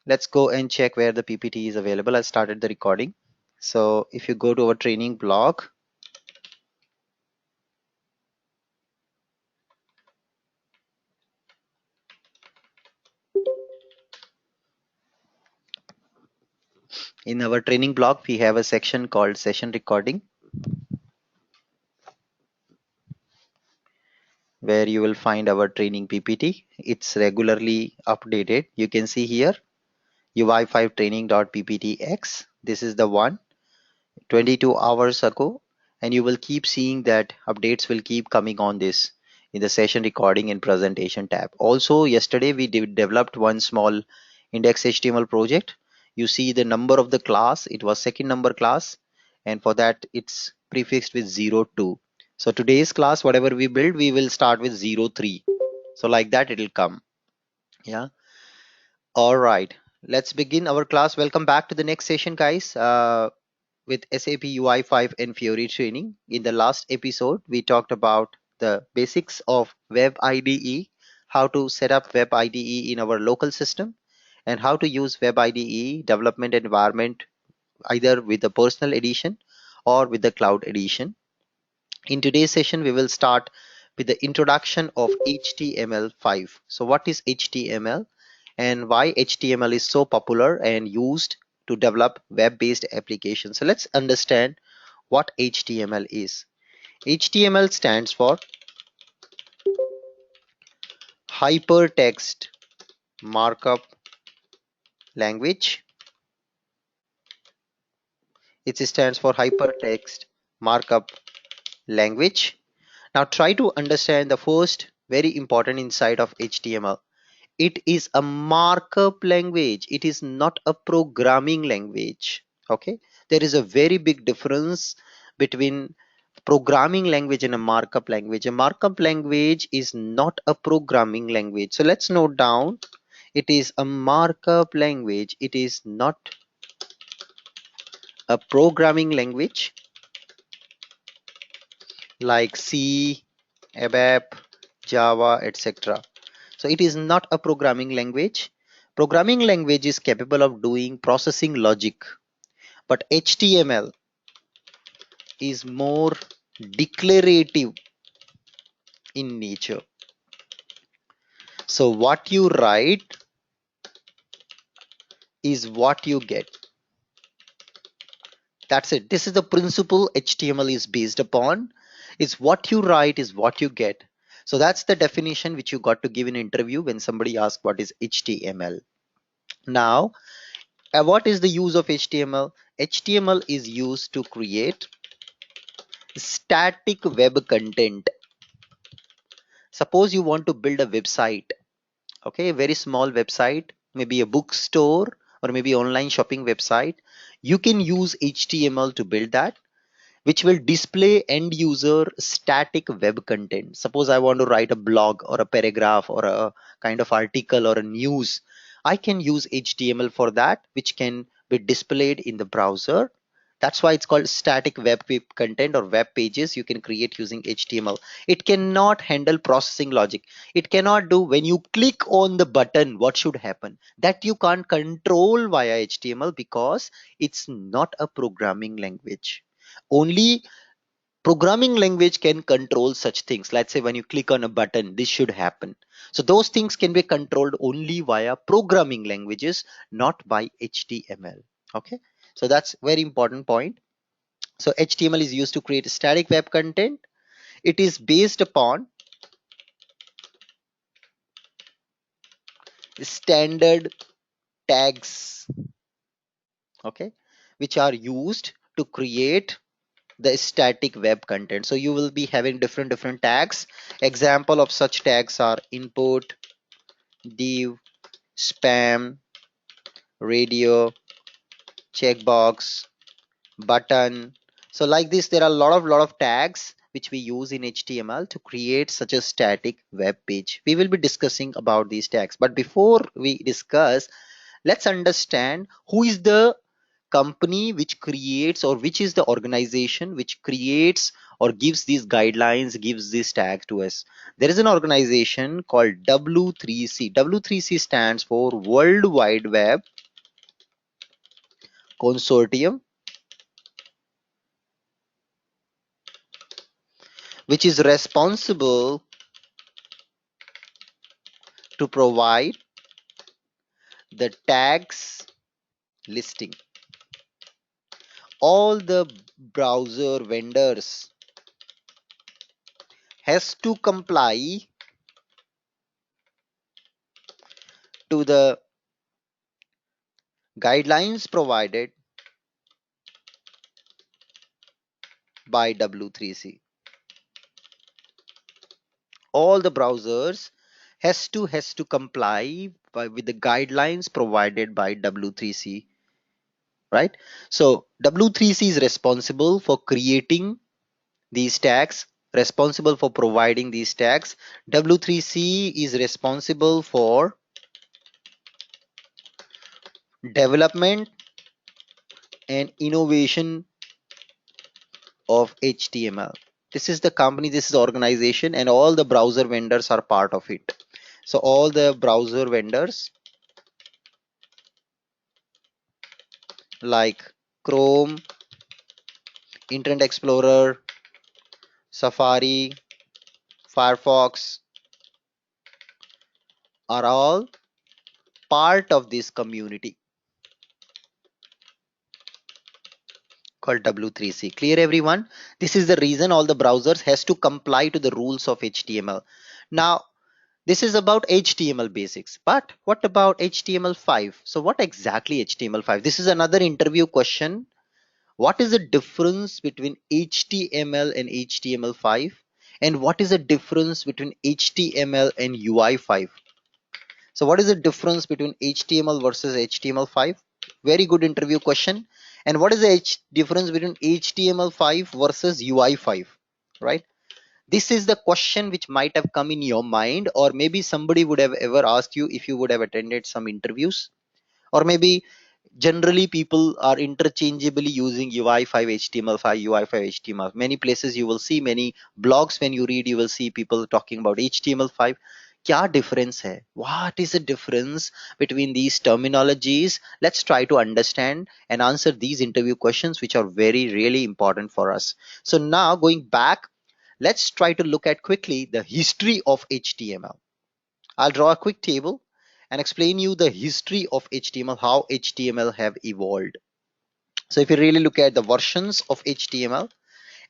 let's go and check where the PPT is available. I started the recording. So if you go to our training blog, in our training blog, we have a section called session recording, where you will find our training PPT. It's regularly updated. You can see here UI5 training.pptx. This is the one 22 hours ago, and you will keep seeing that updates will keep coming on this in the session recording and presentation tab. Also, yesterday we developed one small index HTML project. You see the number of the class, it was second number class, and for that it's prefixed with 02. So today's class, whatever we build, we will start with 03. So like that it will come. Yeah. All right, let's begin our class. Welcome back to the next session, guys. With SAP UI5 and Fiori training. In the last episode, we talked about the basics of Web IDE, how to set up Web IDE in our local system, and how to use Web IDE development environment either with the personal edition or with the cloud edition. In today's session, we will start with the introduction of HTML5. So what is HTML and why HTML is so popular and used to develop web-based applications? So let's understand what HTML is. HTML stands for Hypertext Markup Language. It stands for Hypertext Markup Language. Now try to understand the first very important insight of HTML. It is a markup language. It is not a programming language. Okay, there is a very big difference between programming language and a markup language. A markup language is not a programming language. So let's note down, it is a markup language. It is not a programming language like C, ABAP, Java, etc. So it is not a programming language. Programming language is capable of doing processing logic, but HTML is more declarative in nature. So what you write is what you get. That's it. This is the principle HTML is based upon. Is what you write is what you get. So that's the definition which you got to give in an interview when somebody asks what is HTML. Now, what is the use of HTML? HTML is used to create static web content. Suppose you want to build a website, okay, a very small website, maybe a bookstore or maybe online shopping website. You can use HTML to build that, which will display end user static web content. Suppose I want to write a blog or a paragraph or a kind of article or a news. I can use HTML for that, which can be displayed in the browser. That's why it's called static web content or web pages you can create using HTML. It cannot handle processing logic. It cannot do when you click on the button, what should happen? That you can't control via HTML because it's not a programming language. Only programming language can control such things. Let's say when you click on a button, this should happen. So those things can be controlled only via programming languages, not by HTML. Okay, so that's very important point. So HTML is used to create static web content. It is based upon standard tags, okay, which are used to create the static web content. So you will be having different tags. Example of such tags are input, div, spam, radio, checkbox, button. So like this, there are a lot of tags which we use in HTML to create such a static web page. We will be discussing about these tags, but before we discuss, let's understand who is the company which creates, or which is the organization which creates or gives these guidelines, gives these tags to us. There is an organization called W3C. W3C stands for World Wide Web consortium which is responsible to provide the tags listing. All the browser vendors has to comply to the guidelines provided by W3C. All the browsers has to comply with the guidelines provided by W3C, right? So W3C is responsible for creating these tags, responsible for providing these tags. W3C is responsible for development and innovation of HTML. This is the company, this is the organization, and all the browser vendors are part of it. So all the browser vendors like Chrome, Internet Explorer, Safari, Firefox are all part of this community called W3C. Clear everyone? This is the reason all the browsers has to comply to the rules of HTML. Now, this is about HTML basics, but what about HTML5? So what exactly HTML5? This is another interview question. What is the difference between HTML and HTML5? And what is the difference between HTML and UI5? So what is the difference between HTML versus HTML5? Very good interview question. And what is the difference between HTML5 versus UI5? Right? This is the question which might have come in your mind, or maybe somebody would have ever asked you if you would have attended some interviews, or maybe generally people are interchangeably using UI5 HTML5 UI5 HTML. Many places you will see, many blogs when you read, you will see people talking about HTML5. क्या difference है? What is the difference between these terminologies? Let's try to understand and answer these interview questions which are very really important for us. So now going back, let's try to look at quickly the history of HTML. I'll draw a quick table and explain you the history of HTML, how HTML have evolved. So if you really look at the versions of HTML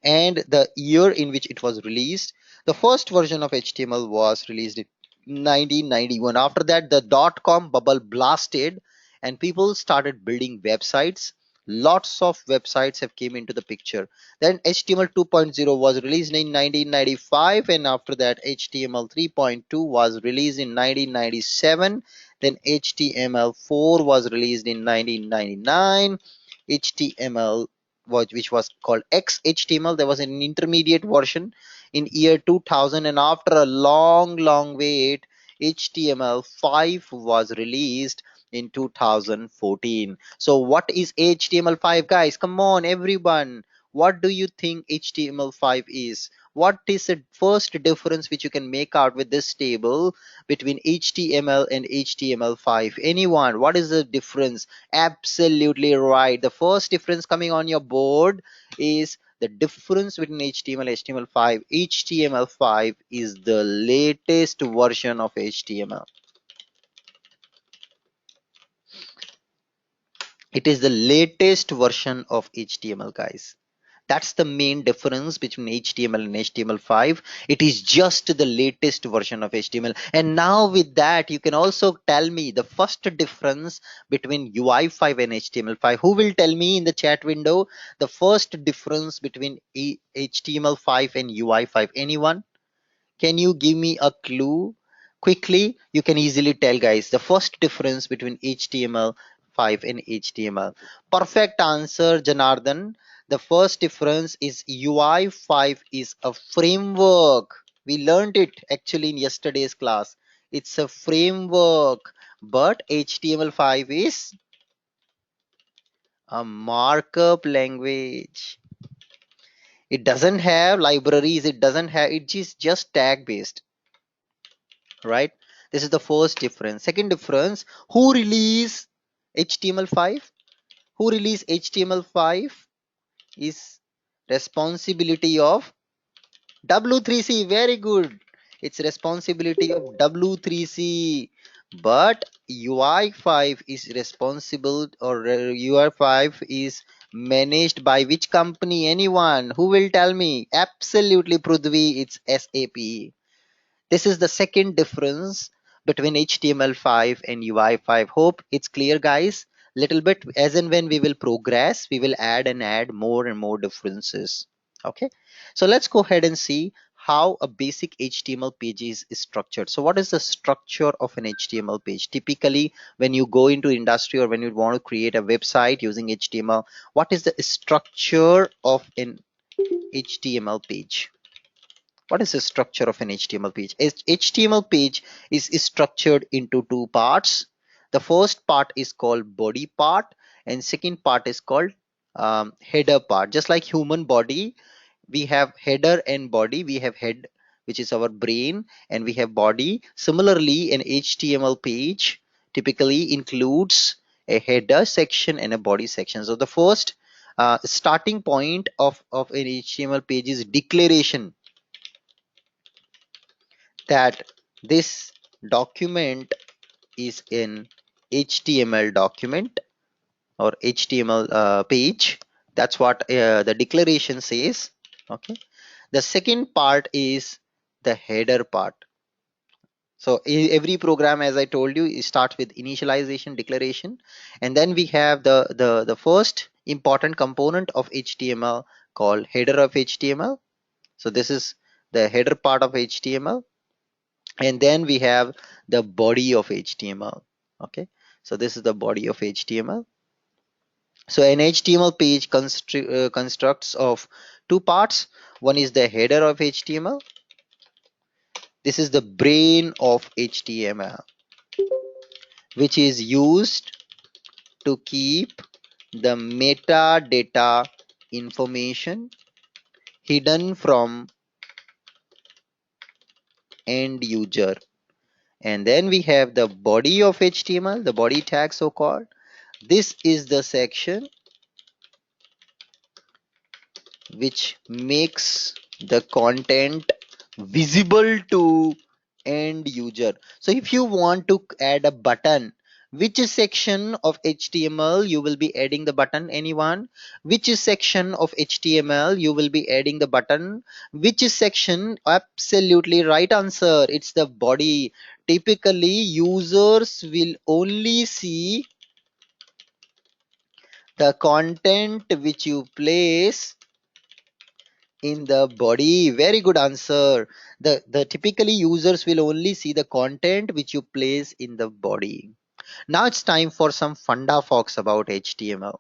and the year in which it was released, the first version of HTML was released in 1991. After that, the dot-com bubble blasted and people started building websites. Lots of websites have came into the picture. Then HTML 2.0 was released in 1995, and after that HTML 3.2 was released in 1997. Then HTML4 was released in 1999. HTML which was called XHTML. There was an intermediate version in year 2000, and after a long wait, HTML5 was released in 2014. So what is HTML5, guys? Come on, everyone. What do you think HTML5 is? What is the first difference which you can make out with this table between HTML and HTML5? Anyone? What is the difference? Absolutely right. The first difference coming on your board is the difference between HTML and HTML5. HTML5 is the latest version of HTML. It is the latest version of HTML, guys. That's the main difference between HTML and HTML5. It is just the latest version of HTML. And now with that, you can also tell me the first difference between UI5 and HTML5. Who will tell me in the chat window the first difference between HTML5 and UI5? Anyone? Can you give me a clue? Quickly, you can easily tell, guys, the first difference between HTML5 and HTML. Perfect answer, Janardhan. The first difference is UI5 is a framework. We learned it actually in yesterday's class. It's a framework, but HTML5 is a markup language. It doesn't have libraries. It doesn't have, it is just tag based. Right? This is the first difference. Second difference, who released HTML5? Who released HTML5 is responsibility of W3C. Very good. It's responsibility of W3C. But UI5 is responsible, or UI5 is managed by which company? Anyone? Who will tell me? Absolutely, Prudhvi, it's SAP. This is the second difference between HTML5 and UI5. Hope it's clear, guys. Little bit as and when we will progress, we will add and add more and more differences. Okay, so let's go ahead and see how a basic HTML page is structured. So what is the structure of an HTML page? Typically, when you go into industry or when you want to create a website using HTML, what is the structure of an HTML page? What is the structure of an HTML page? HTML page is structured into two parts. The first part is called body part, and second part is called header part. Just like human body, we have header and body. We have head, which is our brain, and we have body. Similarly, an HTML page typically includes a header section and a body section. So the first starting point of an HTML page is declaration that this document is an HTML document or HTML page. That's what the declaration says. Okay. The second part is the header part. So every program, as I told you, it starts with initialization, declaration, and then we have the first important component of HTML called header of HTML. So this is the header part of HTML, and then we have the body of HTML. Okay, so this is the body of HTML. So an HTML page constructs of two parts. One is the header of HTML. This is the brain of HTML, which is used to keep the metadata information hidden from end user. And then we have the body of HTML, the body tag so called. This is the section which makes the content visible to end user. So if you want to add a button, which section of HTML you will be adding the button? Anyone? Which section of HTML you will be adding the button? Which section? Absolutely right answer. It's the body. Typically users will only see the content which you place in the body. Very good answer. The typically users will only see the content which you place in the body. Now it's time for some funda facts about HTML.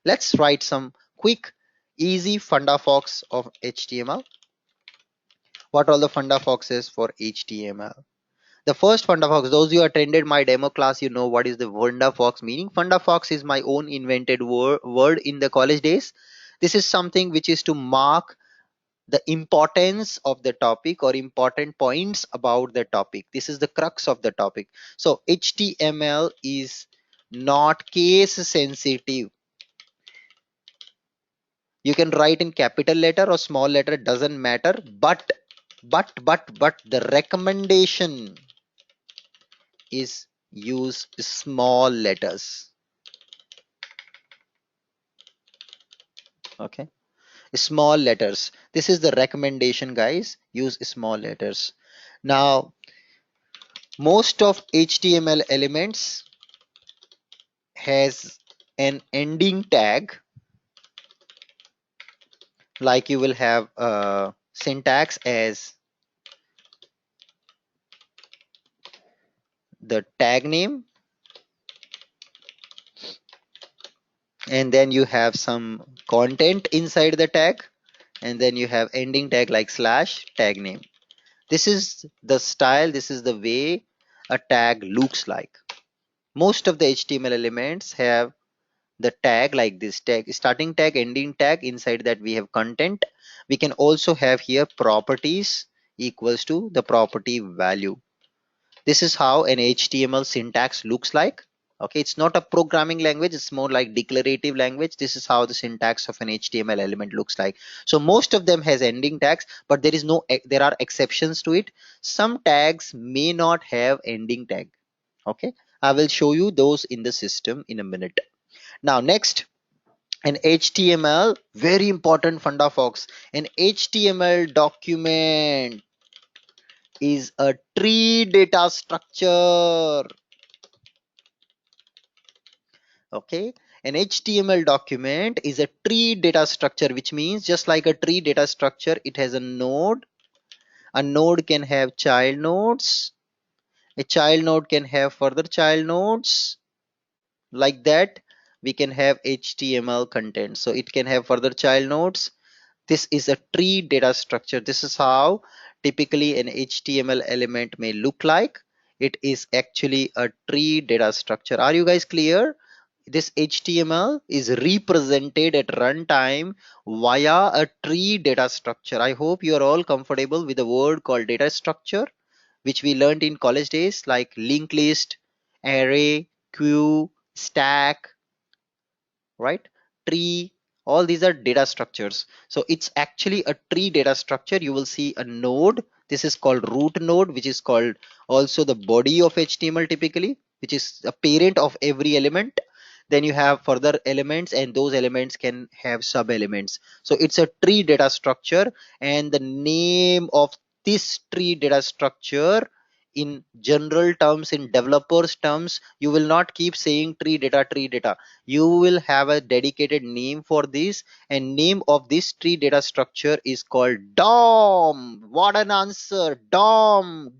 Let's write some quick easy funda facts of HTML. What are the funda facts is for HTML? The first funda fox, those who attended my demo class, you know what is the funda fox meaning. Funda fox is my own invented word in the college days. This is something which is to mark the importance of the topic or important points about the topic. This is the crux of the topic. So HTML is not case sensitive. You can write in capital letter or small letter, doesn't matter, but the recommendation is use small letters. Okay, small letters. This is the recommendation, guys. Use small letters. Now most of HTML elements has an ending tag, like you will have syntax as the tag name, and then you have some content inside the tag, and then you have ending tag like slash tag name. This is the style, this is the way a tag looks like. Most of the HTML elements have the tag like this: tag, starting tag, ending tag. Inside that we have content. We can also have here properties equals to the property value. This is how an HTML syntax looks like. Okay, it's not a programming language, it's more like declarative language. This is how the syntax of an HTML element looks like. So most of them has ending tags, but there is no, there are exceptions to it. Some tags may not have ending tag. Okay, I will show you those in the system in a minute. Now next, an HTML, very important funda folks. An HTML document is a tree data structure. Okay, an HTML document is a tree data structure, which means just like a tree data structure, it has a node. A node can have child nodes. A child node can have further child nodes. Like that, we can have HTML content. So it can have further child nodes. This is a tree data structure. This is how typically an HTML element may look like. It is actually a tree data structure. Are you guys clear? This HTML is represented at runtime via a tree data structure. I hope you are all comfortable with the word called data structure, which we learned in college days, like linked list, array, queue, stack, right? Tree, all these are data structures. So it's actually a tree data structure. You will see a node. This is called root node, which is called also the body of HTML typically, which is a parent of every element. Then you have further elements, and those elements can have sub elements. So it's a tree data structure, and the name of this tree data structure, in general terms, in developers terms, you will not keep saying tree data. You will have a dedicated name for this, and name of this tree data structure is called DOM. What an answer! DOM,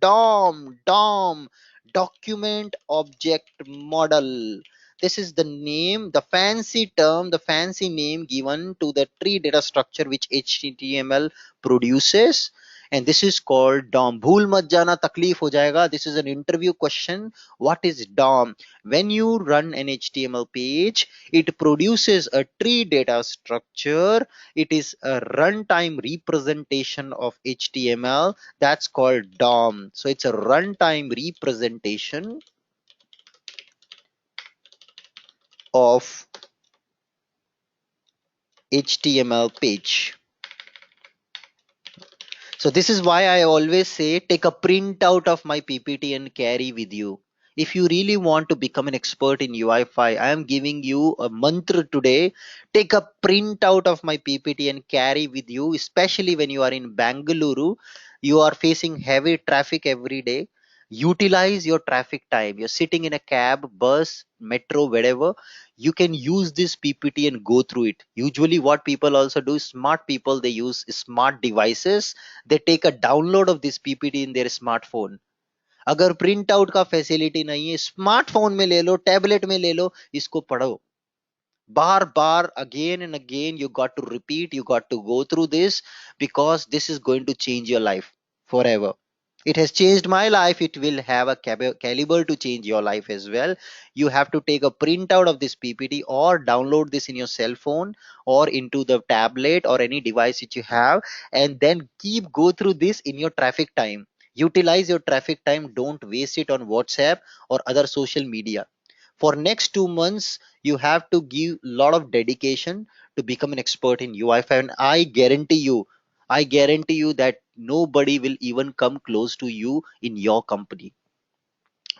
document object model. This is the name, the fancy term, the fancy name given to the tree data structure which HTML produces, and this is called DOM. भूल मत जाना, तकलीफ हो जाएगा. This is an interview question. What is DOM? When you run an HTML page, it produces a tree data structure. It is a runtime representation of HTML. That's called DOM. So it's a runtime representation of HTML page. So this is why I always say take a printout of my PPT and carry with you. If you really want to become an expert in UI5, I am giving you a mantra today. Take a printout of my PPT and carry with you, especially when you are in Bangalore. You are facing heavy traffic every day. Utilize your traffic time. You're sitting in a cab, bus, metro, wherever. You can use this PPT and go through it. Usually, what people also do, smart people, they use smart devices. They take a download of this PPT in their smartphone. अगर print out का facility नहीं है, smartphone में ले लो, tablet में ले लो, इसको पढ़ो. Bar bar, again and again, you got to repeat, you got to go through this, because this is going to change your life forever. It has changed my life. It will have a caliber to change your life as well. You have to take a printout of this PPT or download this in your cell phone or into the tablet or any device that you have, and then keep go through this in your traffic time. Utilize your traffic time. Don't waste it on WhatsApp or other social media. For next 2 months, you have to give a lot of dedication to become an expert in UI5, and I guarantee you that nobody will even come close to you in your company.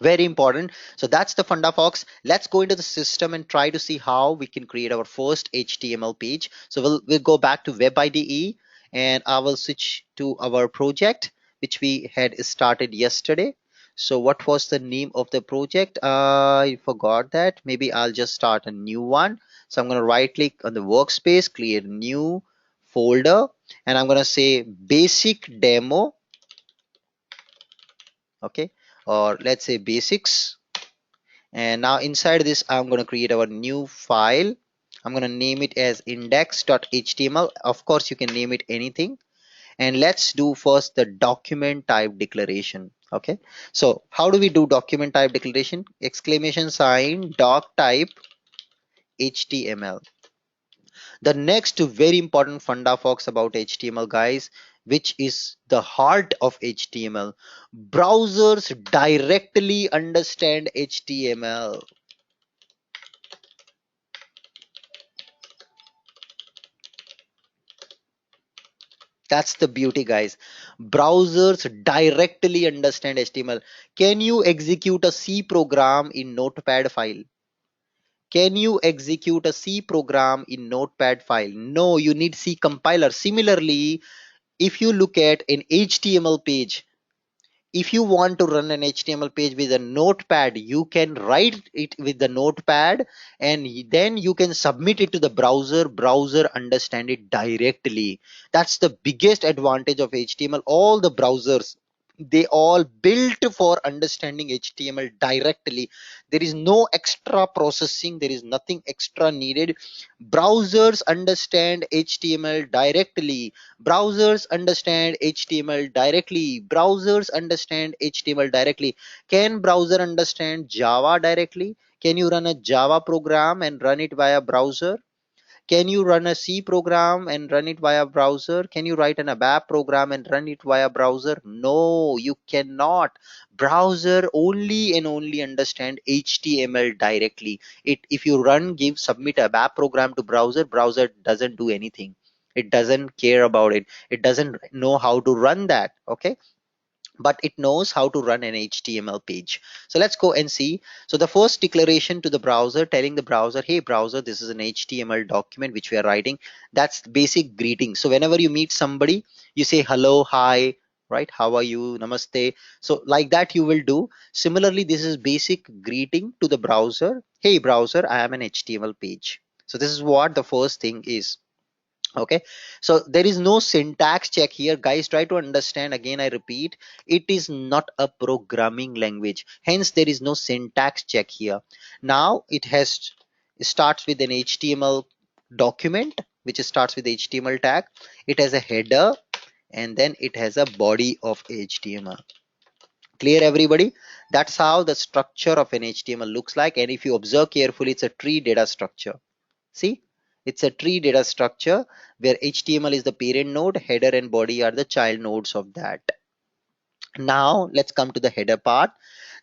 Very important. So that's the funda fox. Let's go into the system and try to see how we can create our first HTML page. So we'll go back to web IDE, and I will switch to our project which we had started yesterday. So what was the name of the project? I forgot that. Maybe I'll just start a new one. So I'm going to right click on the workspace, create a new folder, and I'm going to say basic demo. Okay, or let's say basics. And now inside this, I'm going to create our new file. I'm going to name it as index.html. Of course, you can name it anything. And let's do first the document type declaration. Okay, so how do we do document type declaration? Exclamation sign doc type HTML. The next very important funda fox about HTML, guys, which is the heart of HTML. Browsers directly understand HTML. That's the beauty, guys. Browsers directly understand HTML. Can you execute a C program in Notepad file? Can you execute a C program in Notepad file? No, you need C compiler. Similarly, if you look at an HTML page, if you want to run an HTML page with a notepad, you can write it with the notepad and then you can submit it to the browser understand it directly. That's the biggest advantage of HTML. All the browsers, they all built for understanding HTML directly. There is no extra processing, there is nothing extra needed. Browsers understand HTML directly. Browsers understand HTML directly. Browsers understand HTML directly. Can browser understand Java directly? Can you run a Java program and run it via browser? Can you run a C program and run it via browser? Can you write an ABAP program and run it via browser? No, you cannot. Browser only and only understand HTML directly. If you give submit a ABAP program to browser doesn't do anything. It doesn't care about it. It doesn't know how to run that. Okay, but it knows how to run an HTML page. So let's go and see. So the first declaration to the browser, telling the browser, hey browser, this is an HTML document which we are writing. That's basic greeting. So whenever you meet somebody, you say hello, hi, right? How are you? Namaste. So like that you will do. Similarly, this is basic greeting to the browser. Hey browser, I am an HTML page. So this is what the first thing is. Okay, so there is no syntax check here, guys. Try to understand, again I repeat, it is not a programming language, hence there is no syntax check here. Now it starts with an HTML document which starts with HTML tag. It has a header and then it has a body of HTML. Clear everybody? That's how the structure of an HTML looks like, and if you observe carefully, it's a tree data structure. See, it's a tree data structure where HTML is the parent node, header and body are the child nodes of that. Now let's come to the header part.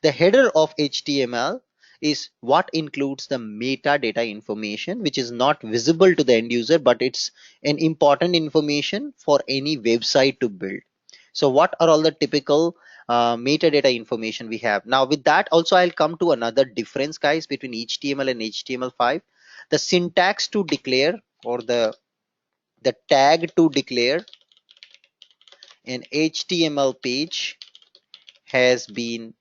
The header of HTML is what includes the metadata information, which is not visible to the end user, but it's an important information for any website to build. So what are all the typical metadata information we have? Now with that also I'll come to another difference, guys, between HTML and HTML5. The syntax to declare, or the tag to declare an HTML page has been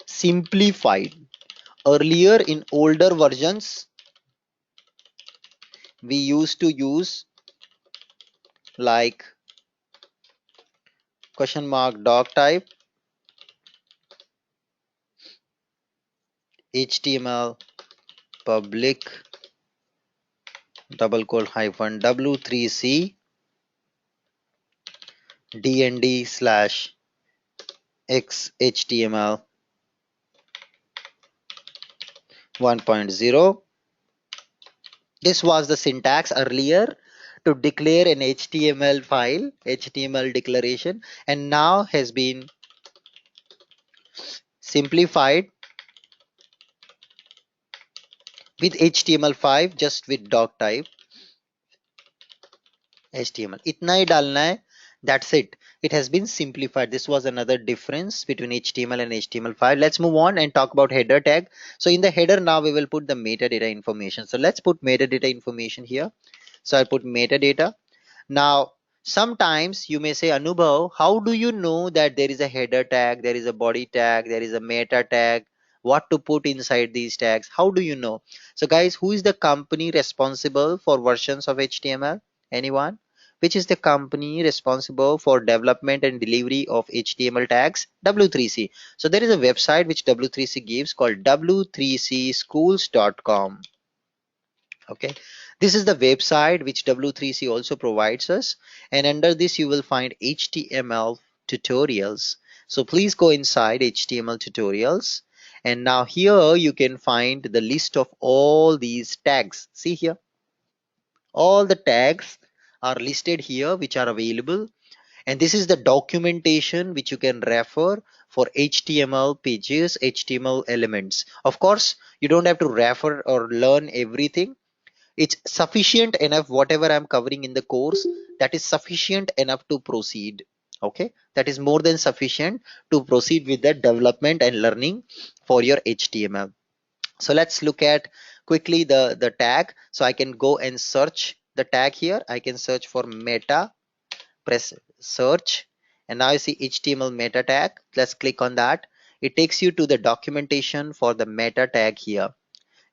simplified. Earlier in older versions, we used to use like question mark doc type, HTML public double quote hyphen w3c dnd slash x HTML 1.0. This was the syntax earlier to declare an HTML file, HTML declaration, and now has been simplified with HTML5 just with doc type HTML. इतना ही डालना है. That's it. It has been simplified. This was another difference between HTML and HTML5. Let's move on and talk about header tag. So in the header now we will put the metadata information. So let's put metadata information here. So I put metadata. Now, sometimes you may say, Anubhav, how do you know that there is a header tag, there is a body tag, there is a meta tag, what to put inside these tags? How do you know? So guys, who is the company responsible for versions of HTML? Anyone? Which is the company responsible for development and delivery of HTML tags? W3C. So there is a website which W3C gives called w3cschools.com. Okay, this is the website which W3C also provides us, and under this you will find HTML tutorials. So please go inside HTML tutorials, and now here you can find the list of all these tags. See here, all the tags are listed here which are available, and this is the documentation which you can refer for HTML pages, HTML elements. Of course, you don't have to refer or learn everything. It's sufficient enough. Whatever I'm covering in the course, that is sufficient enough to proceed. Okay, that is more than sufficient to proceed with the development and learning for your HTML. So let's look at quickly the tag. So I can go and search the tag here. I can search for meta, press search, and now you see HTML meta tag. Let's click on that. It takes you to the documentation for the meta tag here,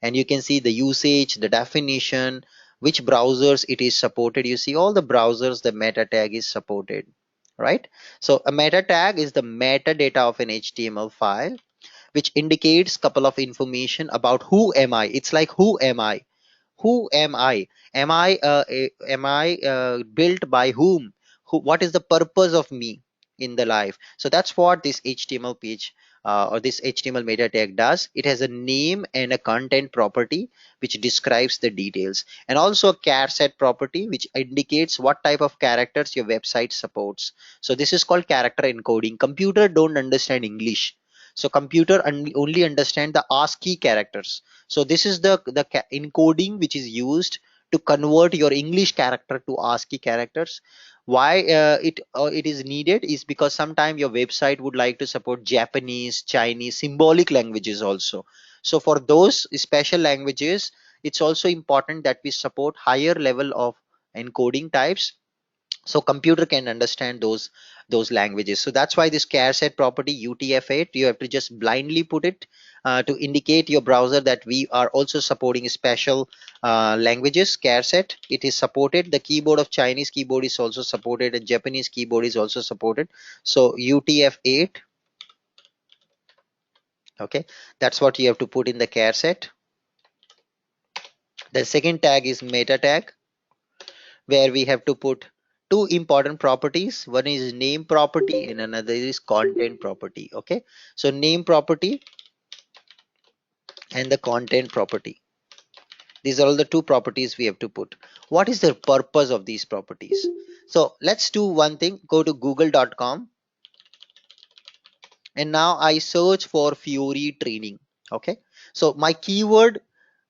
and you can see the usage, the definition, which browsers it is supported. You see all the browsers the meta tag is supported, right? So a meta tag is the metadata of an HTML file, which indicates couple of information about who am I. It's like who am I? Who am I? Am I built by whom? What is the purpose of me in the life? So that's what this HTML page or this HTML meta tag does. It has a name and a content property which describes the details, and also a char set property which indicates what type of characters your website supports. So this is called character encoding. Computer don't understand English, so computer only understand the ASCII characters. So this is the encoding which is used to convert your English character to ASCII characters. Why it is needed is because sometime your website would like to support Japanese, Chinese, symbolic languages also. So for those special languages, it's also important that we support higher level of encoding types, so computer can understand those languages. So that's why this char set property UTF-8, you have to just blindly put it to indicate your browser that we are also supporting special languages. Char set, it is supported. The keyboard of Chinese keyboard is also supported, and Japanese keyboard is also supported. So UTF-8, okay, that's what you have to put in the char set. The second tag is meta tag, where we have to put two important properties. One is name property and another is content property. Okay, so name property and the content property, these are all the two properties we have to put. What is the purpose of these properties? So let's do one thing. Go to google.com, and now I search for Fiori training. Okay, so my keyword,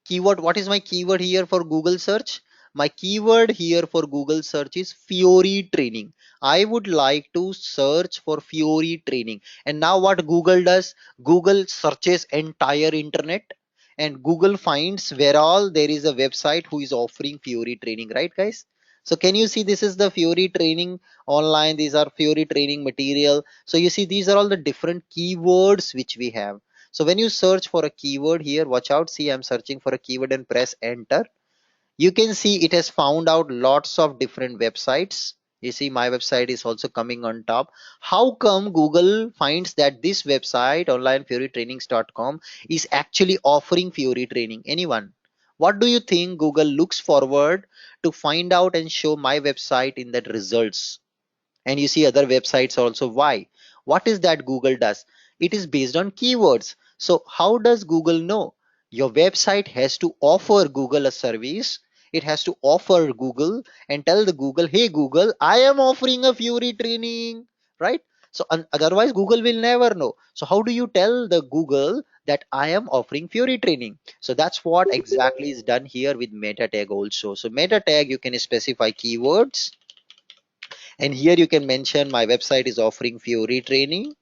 what is my keyword here for Google search? My keyword here for Google search is Fiori training. I would like to search for Fiori training. And now what Google does, Google searches entire internet, and Google finds where all there is a website who is offering Fiori training, right guys? So can you see, this is the Fiori training online, these are Fiori training material. So you see, these are all the different keywords which we have. So when you search for a keyword here, watch out, see I'm searching for a keyword and press enter. You can see it has found out lots of different websites. You see my website is also coming on top. How come Google finds that this website onlinefiorytrainings.com is actually offering Fiori training? Anyone? What do you think Google looks forward to find out and show my website in that results? And you see other websites also. Why? What is that Google does? It is based on keywords. So how does Google know? Your website has to offer Google a service. It has to offer Google and tell the Google, hey Google, I am offering a Fury training, right? So otherwise Google will never know. So how do you tell the Google that I am offering Fury training? So that's what exactly is done here with meta tag also. So meta tag, you can specify keywords, and here you can mention my website is offering Fiori training,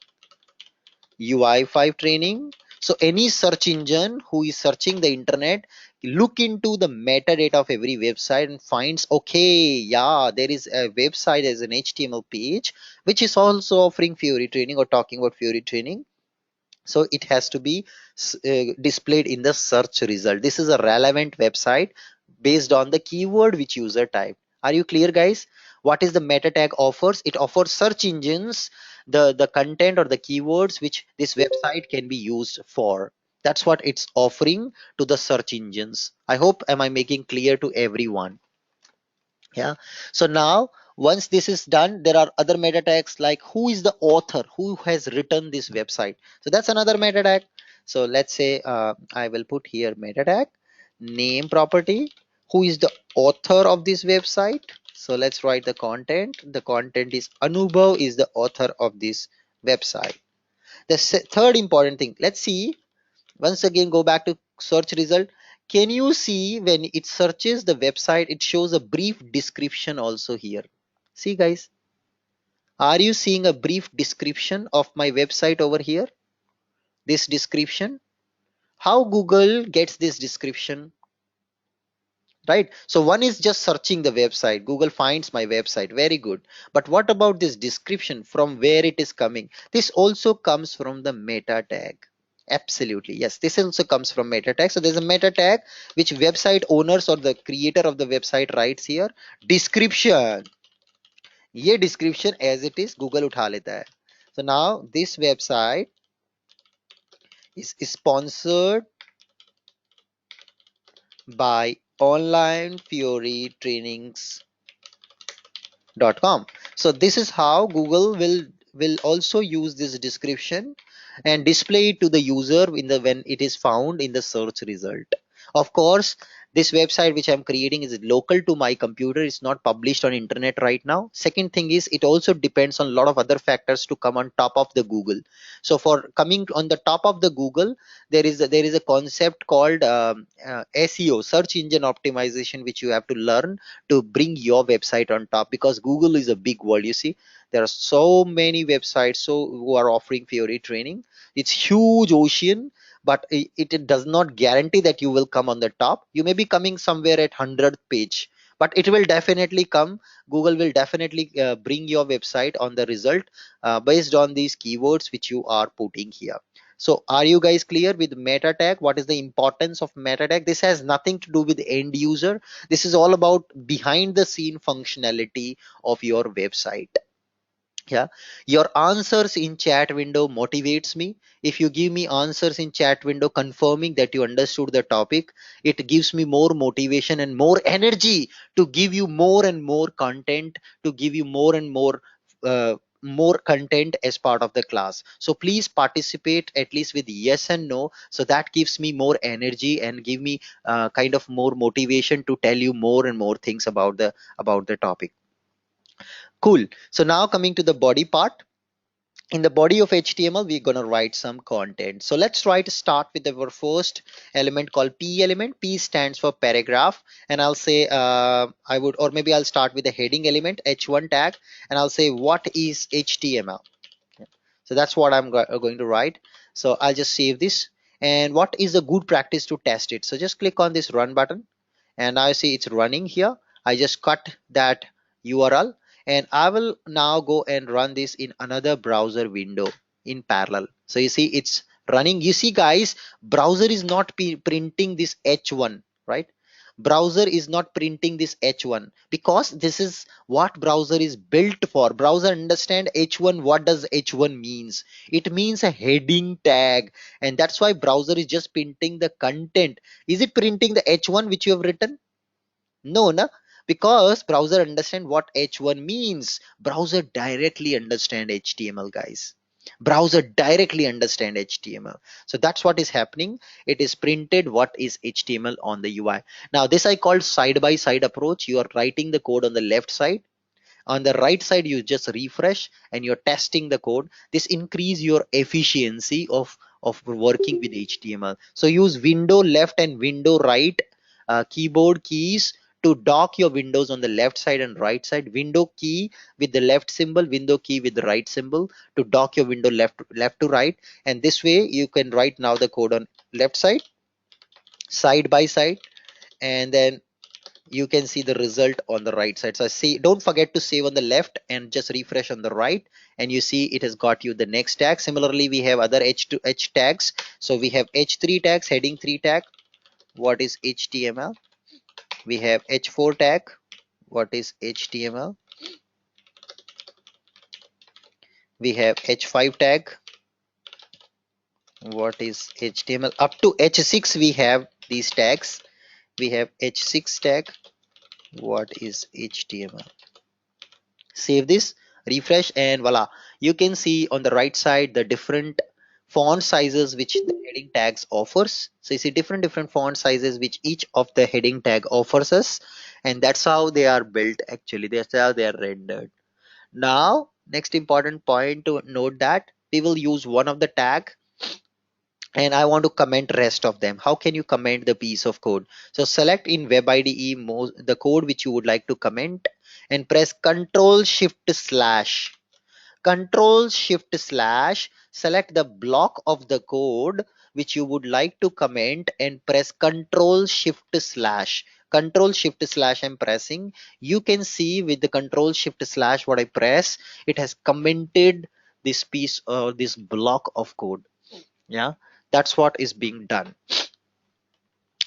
UI5 training. So any search engine who is searching the internet, look into the metadata of every website and finds, okay, yeah, there is a website as an HTML page which is also offering Fiori training or talking about Fiori training. So it has to be displayed in the search result. This is a relevant website based on the keyword which user typed. Are you clear guys? What is the meta tag offers? It offers search engines the content or the keywords which this website can be used for. That's what it's offering to the search engines. I hope am I making clear to everyone? Yeah. So now once this is done, there are other meta tags like who is the author, who has written this website. So that's another meta tag. So let's say I will put here meta tag name property, who is the author of this website. So let's write the content. The content is Anubhav is the author of this website. The third important thing, let's see, once again go back to search result. Can you see when it searches the website, it shows a brief description also here. See guys, are you seeing a brief description of my website over here? This description, how Google gets this description, right? So one is just searching the website, Google finds my website, very good. But what about this description, from where it is coming? This also comes from the meta tag. Absolutely, yes, this also comes from meta tag. So there's a meta tag which website owners or the creator of the website writes here, description. ये description as it is Google उठा लेता है. So now this website is sponsored by online fury trainings.com. So this is how Google will also use this description and display it to the user in the when it is found in the search result. Of course, this website which I'm creating is local to my computer. It's not published on internet right now. Second thing is it also depends on a lot of other factors to come on top of the Google. So for coming on the top of the Google, there is a concept called SEO, search engine optimization, which you have to learn to bring your website on top, because Google is a big world. You see, there are so many websites who are offering Fiori training. It's huge ocean, but it does not guarantee that you will come on the top. You may be coming somewhere at 100th page, but it will definitely come. Google will definitely bring your website on the result based on these keywords which you are putting here. So are you guys clear with meta tag? What is the importance of meta tag? This has nothing to do with the end user. This is all about behind the scene functionality of your website. Yeah, your answers in chat window motivates me. If you give me answers in chat window confirming that you understood the topic, it gives me more motivation and more energy to give you more and more content, to give you more and more content as part of the class. So please participate at least with yes and no, so that gives me more energy and give me kind of more motivation to tell you more and more things about the topic. Cool. So now coming to the body part. In the body of HTML, we're going to write some content. So let's try to start with our first element called P element. P stands for paragraph. And I'll say, or maybe I'll start with the heading element, H1 tag, and I'll say, what is HTML? So that's what I'm going to write. So I'll just save this. And what is a good practice to test it? So just click on this run button, and now I see it's running here. I just cut that URL, and I will now go and run this in another browser window in parallel. So you see it's running. You see guys, browser is not printing this H1, right? Browser is not printing this H1 because this is what browser is built for. Browser understand H1. What does H1 means? It means a heading tag, and that's why browser is just printing the content. Is it printing the H1 which you have written? No, na? Because browser understand what H1 means. Browser directly understand HTML, guys. Browser directly understand HTML. So that's what is happening. It is printed what is HTML on the UI. Now this I called side by side approach. You are writing the code on the left side. On the right side you just refresh and you're testing the code. This increase your efficiency of working with HTML. So use window left and window right keyboard keys to dock your windows on the left side and right side. Window key with the left symbol, window key with the right symbol to dock your window left to right. And this way you can write now the code on left side, side by side, and then you can see the result on the right side. So see, don't forget to save on the left and just refresh on the right, and you see it has got you the next tag. Similarly, we have other H tags. So we have H3 tags, heading 3 tag, what is HTML? We have H4 tag, what is HTML? We have H5 tag, what is HTML? Up to H6 we have these tags. We have H6 tag, what is HTML? Save this, refresh, and voila, you can see on the right side the different font sizes which the heading tags offers. So you see different font sizes which each of the heading tag offers us, and that's how they are built. Actually, that's how they are rendered. Now next important point to note that we will use one of the tag and I want to comment rest of them. How can you comment the piece of code? So select in web IDE the code which you would like to comment and press Control Shift slash. Control Shift slash, select the block of the code which you would like to comment and press Control Shift slash. Control Shift slash I'm pressing. You can see with the Control Shift slash what I press, it has commented this piece or this block of code. Yeah, that's what is being done.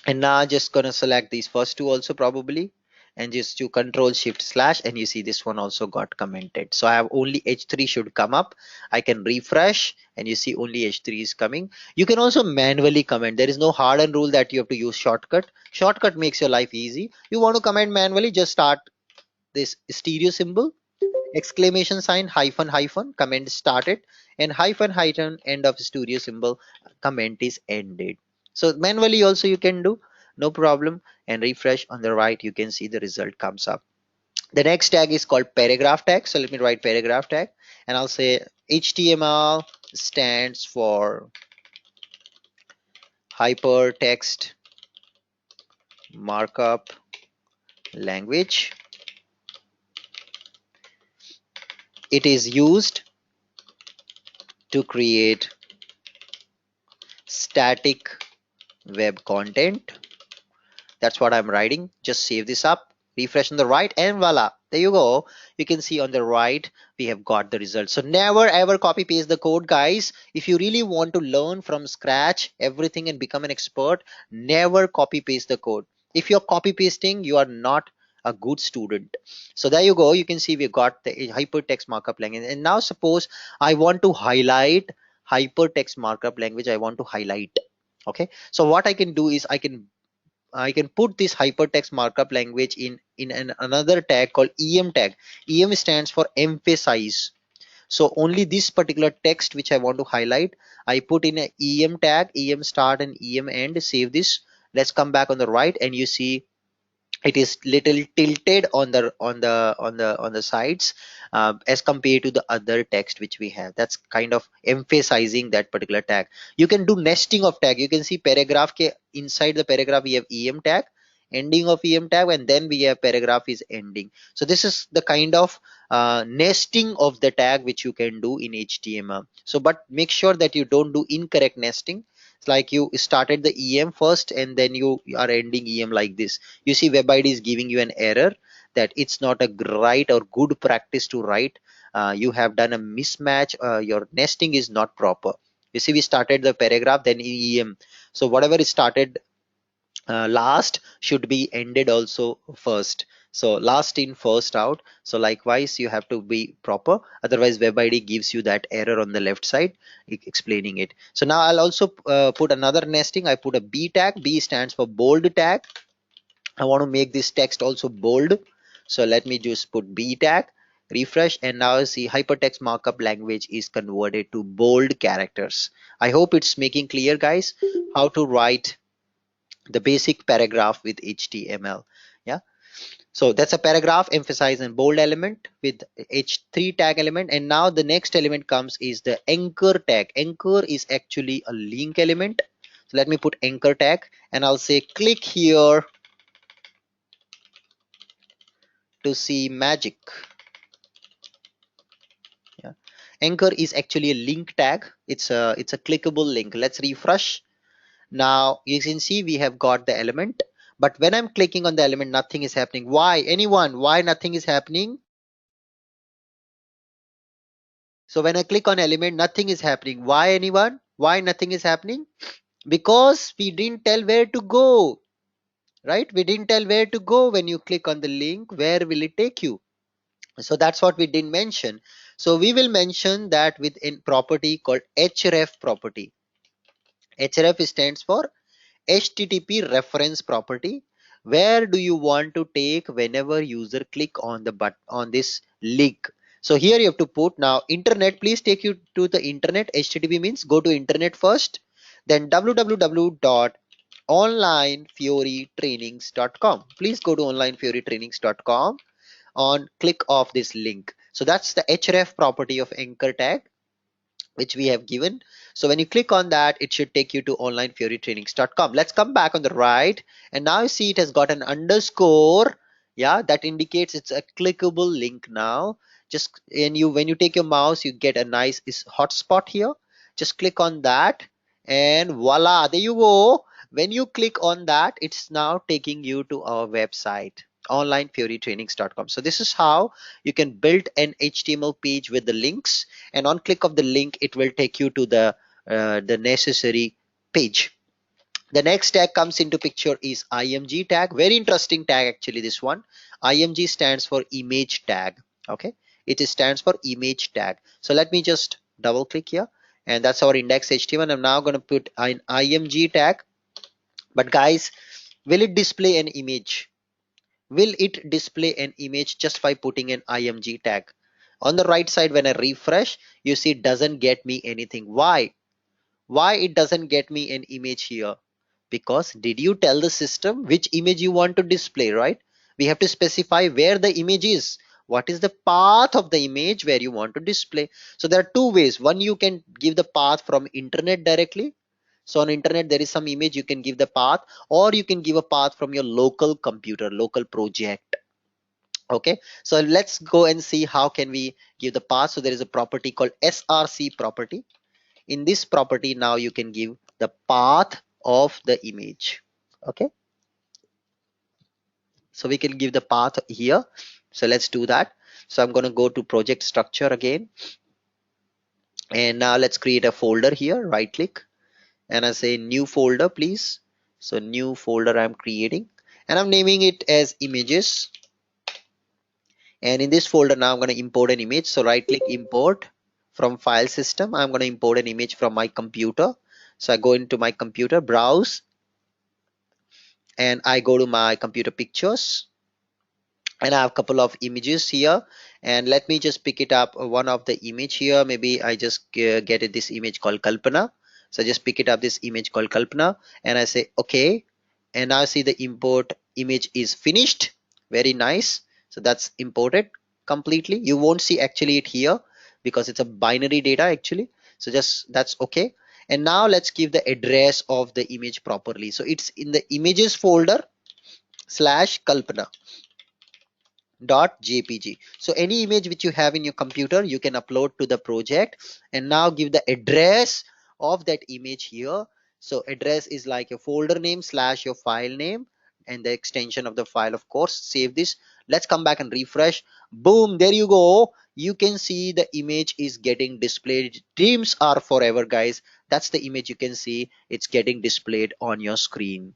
And now just gonna select these first two also probably, and just to Control Shift slash, and you see this one also got commented. So I have only H3 should come up. I can refresh and you see only H3 is coming. You can also manually comment. There is no hard and rule that you have to use shortcut. Shortcut makes your life easy. You want to comment manually, just start this stereo symbol, exclamation sign, hyphen hyphen, comment started, and hyphen hyphen end of studio symbol, comment is ended. So manually also you can do, no problem, and refresh on the right, you can see the result comes up. The next tag is called paragraph tag. So let me write paragraph tag, and I'll say HTML stands for hypertext markup language. It is used to create static web content. That's what I'm writing. Just save this up, refresh on the right, and voila, there you go. You can see on the right we have got the result. So never ever copy paste the code, guys. If you really want to learn from scratch everything and become an expert, never copy paste the code. If you're copy pasting, you are not a good student. So there you go. You can see we got the hypertext markup language. And now suppose I want to highlight hypertext markup language. I want to highlight. Okay, so what I can do is I can put this hypertext markup language in another tag called em tag. Em stands for emphasize. So only this particular text which I want to highlight, I put in a em tag, em start and em end. Save this. Let's come back on the right, and you see it is little tilted on the sides, as compared to the other text which we have. That's kind of emphasizing that particular tag. You can do nesting of tag. You can see paragraph ke inside the paragraph we have em tag, ending of em tag, and then we have paragraph is ending. So this is the kind of nesting of the tag which you can do in HTML. So but make sure that you don't do incorrect nesting. It's like you started the em first and then you are ending em like this. You see web id is giving you an error that it's not a right or good practice to write. You have done a mismatch. Your nesting is not proper. You see we started the paragraph then em, so whatever is started last should be ended also first. So last in first out. So likewise you have to be proper, otherwise web id gives you that error on the left side explaining it. So now I'll also put another nesting. I put a b tag. B stands for bold tag. I want to make this text also bold. So let me just put b tag, refresh, and now see hypertext markup language is converted to bold characters. I hope it's making clear, guys, how to write the basic paragraph with HTML. Yeah. So that's a paragraph, emphasize and bold element with H3 tag element. And now the next element comes is the anchor tag. Anchor is actually a link element. So let me put anchor tag, and I'll say click here to see magic. Yeah. Anchor is actually a link tag. It's a clickable link. Let's refresh. Now you can see we have got the element, but when I'm clicking on the element, nothing is happening. Why? Anyone? Why nothing is happening? So when I click on element, nothing is happening. Why, anyone? Why nothing is happening? Because we didn't tell where to go, right? We didn't tell where to go. When you click on the link, where will it take you? So that's what we didn't mention. So we will mention that with a property called href property. Href stands for HTTP reference property. Where do you want to take whenever user click on the on this link? So here you have to put now internet. Please take you to the internet. HTTP means go to internet first, then www.onlinefurytrainings.com. Please go to onlinefurytrainings.com on click of this link. So that's the href property of anchor tag which we have given. So when you click on that, it should take you to onlinefurytrainings.com. Let's come back on the right, and now you see it has got an underscore. Yeah, that indicates it's a clickable link now. Just and you when you take your mouse, you get a nice hotspot here. Just click on that, and voila, there you go. When you click on that, it's now taking you to our website, onlinefurytrainings.com. So this is how you can build an HTML page with the links, and on click of the link, it will take you to the necessary page. The next tag comes into picture is img tag. Very interesting tag actually, this one. Img stands for image tag. Okay, it stands for image tag. So let me just double click here, and that's our index html. I'm now going to put an img tag. But guys, will it display an image? Will it display an image just by putting an img tag? On the right side, when I refresh, you see it doesn't get me anything. Why it doesn't get me an image here? Because did you tell the system which image you want to display, right? We have to specify where the image is. What is the path of the image where you want to display? So there are two ways. One, you can give the path from internet directly. So on internet, there is some image, you can give the path, or you can give a path from your local computer, local project. Okay, so let's go and see how can we give the path. So there is a property called src property. In this property, now you can give the path of the image. Okay, so we can give the path here. So let's do that. So I'm going to go to project structure again, and now let's create a folder here. Right click, and I say new folder, please. So new folder I'm creating, and I'm naming it as images. And in this folder, now I'm going to import an image. So right click, import from file system. I'm going to import an image from my computer. So I go into my computer, browse, and I go to my computer pictures, and I have a couple of images here, and let me just pick it up, one of the image here. Maybe I just get it, this image called Kalpana. So just pick it up, this image called Kalpana, and I say okay, and now see the import image is finished. Very nice. So that's imported completely. You won't see actually it here because it's a binary data actually. So just that's okay. And now let's give the address of the image properly. So it's in the images folder slash Kalpana .jpg. So any image which you have in your computer, you can upload to the project, and now give the address of that image here. So address is like your folder name slash your file name and the extension of the file, of course. Save this. Let's come back and refresh. Boom, there you go. You can see the image is getting displayed. Dreams are forever, guys. That's the image you can see. It's getting displayed on your screen.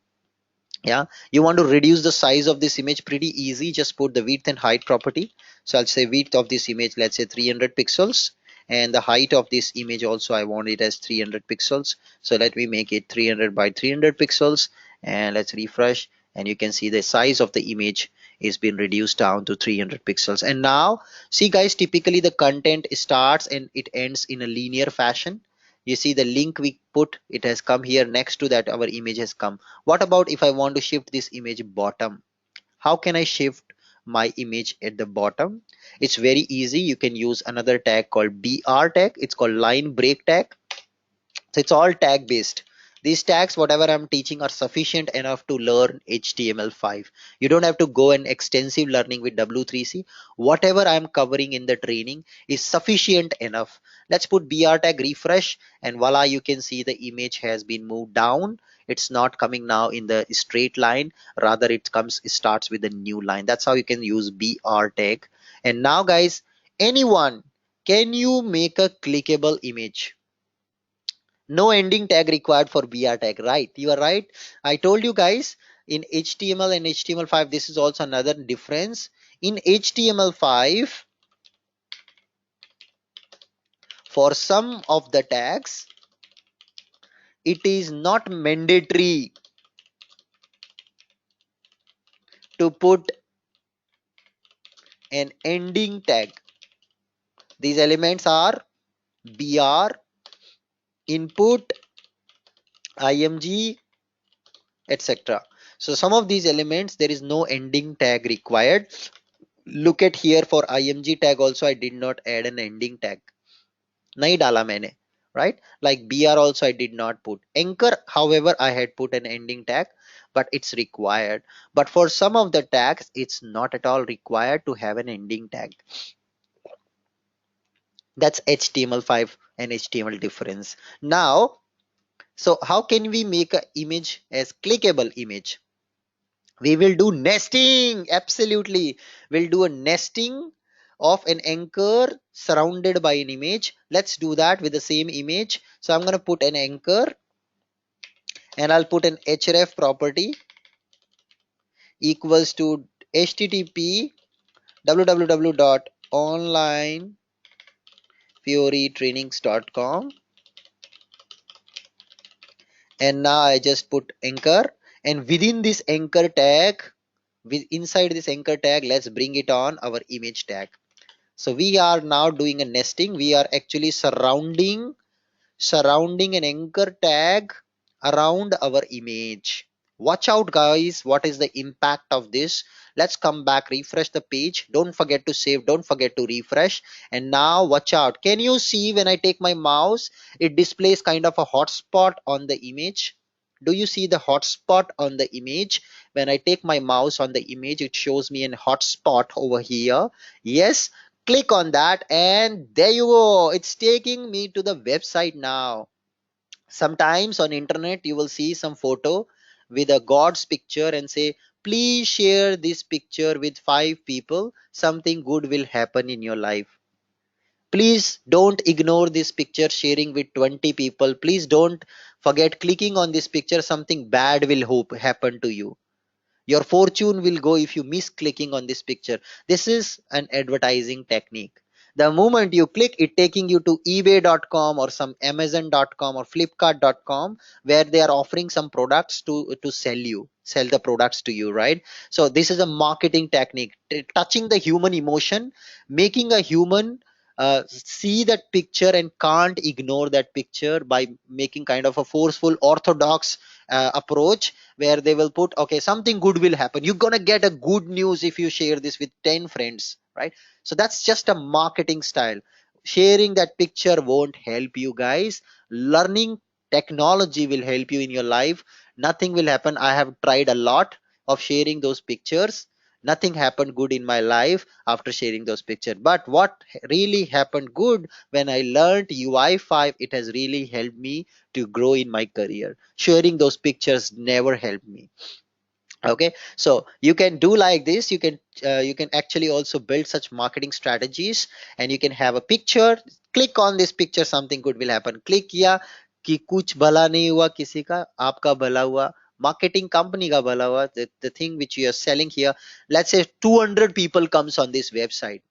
Yeah, you want to reduce the size of this image, pretty easy. Just put the width and height property. So I'll say width of this image, let's say 300 pixels, and the height of this image also I want it as 300 pixels. So let me make it 300 by 300 pixels, and let's refresh, and you can see the size of the image is been reduced down to 300 pixels. And now see guys, typically the content starts and it ends in a linear fashion. You see the link we put, it has come here, next to that our image has come. What about if I want to shift this image bottom? How can I shift my image at the bottom? It's very easy. You can use another tag called BR tag. It's called line break tag. So it's all tag based. These tags, whatever I'm teaching, are sufficient enough to learn HTML5. You don't have to go an extensive learning with W3C. Whatever I'm covering in the training is sufficient enough. Let's put BR tag, refresh, and voila, you can see the image has been moved down. It's not coming now in the straight line, rather it starts with a new line. That's how you can use BR tag. And now guys, anyone, can you make a clickable image? No ending tag required for BR tag, right? You are right. I told you guys, in HTML and HTML5, this is also another difference. In HTML5, for some of the tags, it is not mandatory to put an ending tag. These elements are BR, input, IMG, etc. So some of these elements, there is no ending tag required. Look at here, for IMG tag also I did not add an ending tag. नहीं डाला मैंने, right? Like BR also I did not put. Anchor, however, I had put an ending tag, but it's required. But for some of the tags, it's not at all required to have an ending tag. That's HTML5 and HTML difference. Now, so how can we make an image as clickable image? We will do nesting. Absolutely. We'll do a nesting of an anchor surrounded by an image. Let's do that with the same image. So I'm going to put an anchor and I'll put an href property equals to http www.onlinefurytrainings.com, and now I just put anchor, and within this anchor tag, inside this anchor tag, let's bring it on our image tag. So we are now doing a nesting. We are actually surrounding an anchor tag around our image. Watch out guys, what is the impact of this? Let's come back, refresh the page. Don't forget to save, don't forget to refresh. And now watch out. Can you see when I take my mouse, it displays kind of a hotspot on the image? Do you see the hotspot on the image? When I take my mouse on the image, it shows me an hotspot over here. Yes, click on that and there you go, it's taking me to the website now. Sometimes on internet you will see some photo with a god's picture and say, please share this picture with 5 people, something good will happen in your life. Please don't ignore this picture sharing with 20 people. Please don't forget clicking on this picture, something bad will hope happen to you. Your fortune will go if you miss clicking on this picture. This is an advertising technique. The moment you click, it taking you to ebay.com or some amazon.com or flipkart.com, where they are offering some products to sell the products to you, right? So this is a marketing technique, touching the human emotion, making a human see that picture and can't ignore that picture by making kind of a forceful orthodox approach, where they will put, okay, something good will happen, you're gonna get a good news if you share this with 10 friends, right? So that's just a marketing style. Sharing that picture won't help you guys. Learning technology will help you in your life. Nothing will happen. I have tried a lot of sharing those pictures. Nothing happened good in my life after sharing those pictures. But what really happened good, when I learned UI5, it has really helped me to grow in my career. Sharing those pictures never helped me. Okay, so you can do like this. You can actually also build such marketing strategies, and you can have a picture. Click on this picture, something good will happen. Click किया कि कुछ भला नहीं हुआ किसी का, आपका भला हुआ, marketing company का भला हुआ. The thing which you are selling here, let's say 200 people comes on this website,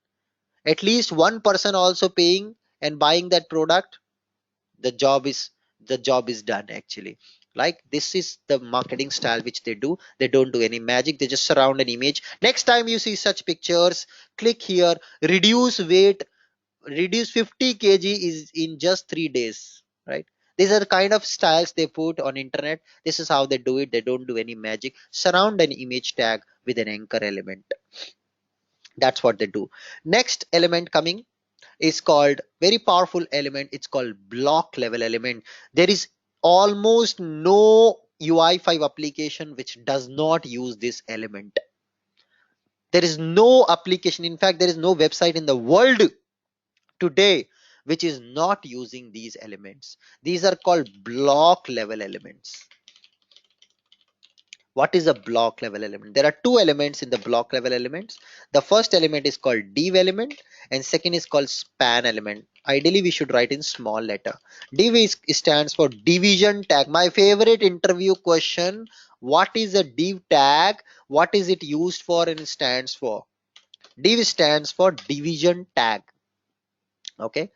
at least one person also paying and buying that product, the job is the job is done actually. Like, this is the marketing style which they do. They don't do any magic, they just surround an image. Next time you see such pictures, click here, reduce weight, reduce 50 kg is in just 3 days, right? These are the kind of styles they put on internet. This is how they do it. They don't do any magic. Surround an image tag with an anchor element. That's what they do. Next element coming is called, very powerful element, it's called block level element. There is almost no UI5 application which does not use this element. There is no application, in fact there is no website in the world today which is not using these elements. These are called block level elements. What is a block level element? There are two elements in the block level elements. The first element is called div element and second is called span element. Ideally we should write in small letter. Stands for division tag. My favorite interview question: what is a div tag, what is it used for and stands for? Div stands for division tag. Okay,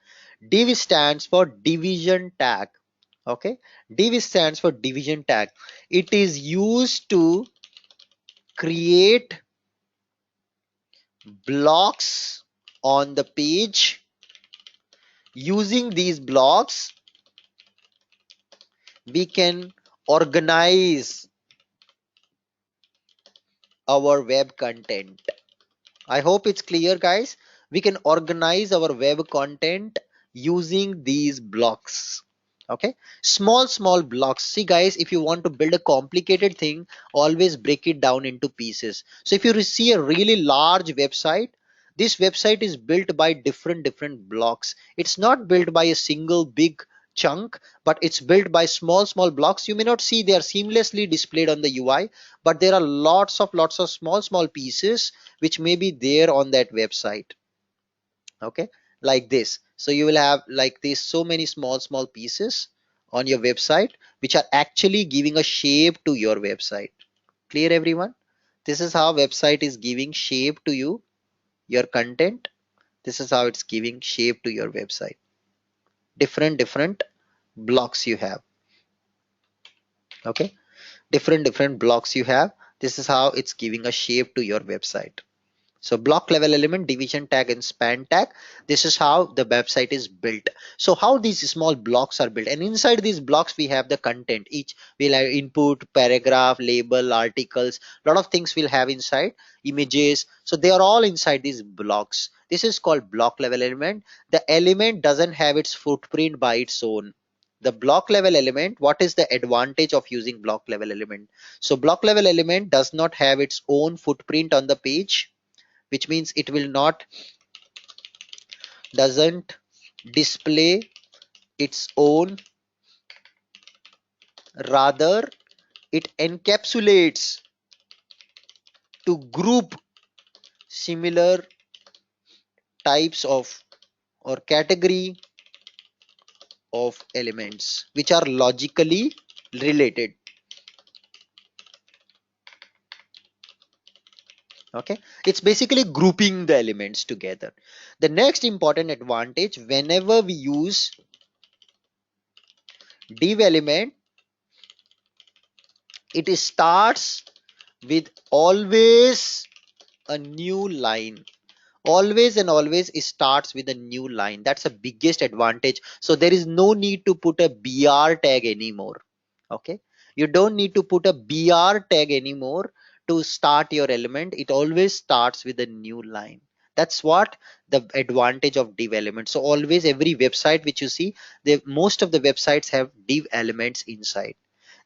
div stands for division tag. Okay, div stands for division tag. It is used to create blocks on the page. Using these blocks we can organize our web content. I hope it's clear guys. We can organize our web content using these blocks. Okay, small blocks. See guys, if you want to build a complicated thing, always break it down into pieces. So if you see a really large website, this website is built by different blocks. It's not built by a single big chunk, but it's built by small blocks. You may not see they are seamlessly displayed on the UI, but there are lots of small pieces which may be there on that website. Okay, like this. So you will have like this, so many small pieces on your website which are actually giving a shape to your website. Clear everyone? This is how website is giving shape to you, your content. This is how it's giving shape to your website. Different blocks you have. Okay, different blocks you have. This is how it's giving a shape to your website. So block level element, division tag and span tag. This is how the website is built. So how these small blocks are built, and inside these blocks we have the content. Each will have input, paragraph, label, articles, lot of things will have inside, images. So they are all inside these blocks. This is called block level element. The element doesn't have its footprint by its own. The block level element, what is the advantage of using block level element? So block level element does not have its own footprint on the page, which means it will not doesn't display its own, rather it encapsulates to group similar types of or category of elements which are logically related. Okay, it's basically grouping the elements together. The next important advantage, whenever we use div element, it starts with always a new line. Always and always it starts with a new line. That's the biggest advantage. So there is no need to put a br tag anymore. Okay, you don't need to put a br tag anymore to start your element. It always starts with a new line. That's what the advantage of div element. So always, every website which you see, most of the websites have div elements inside.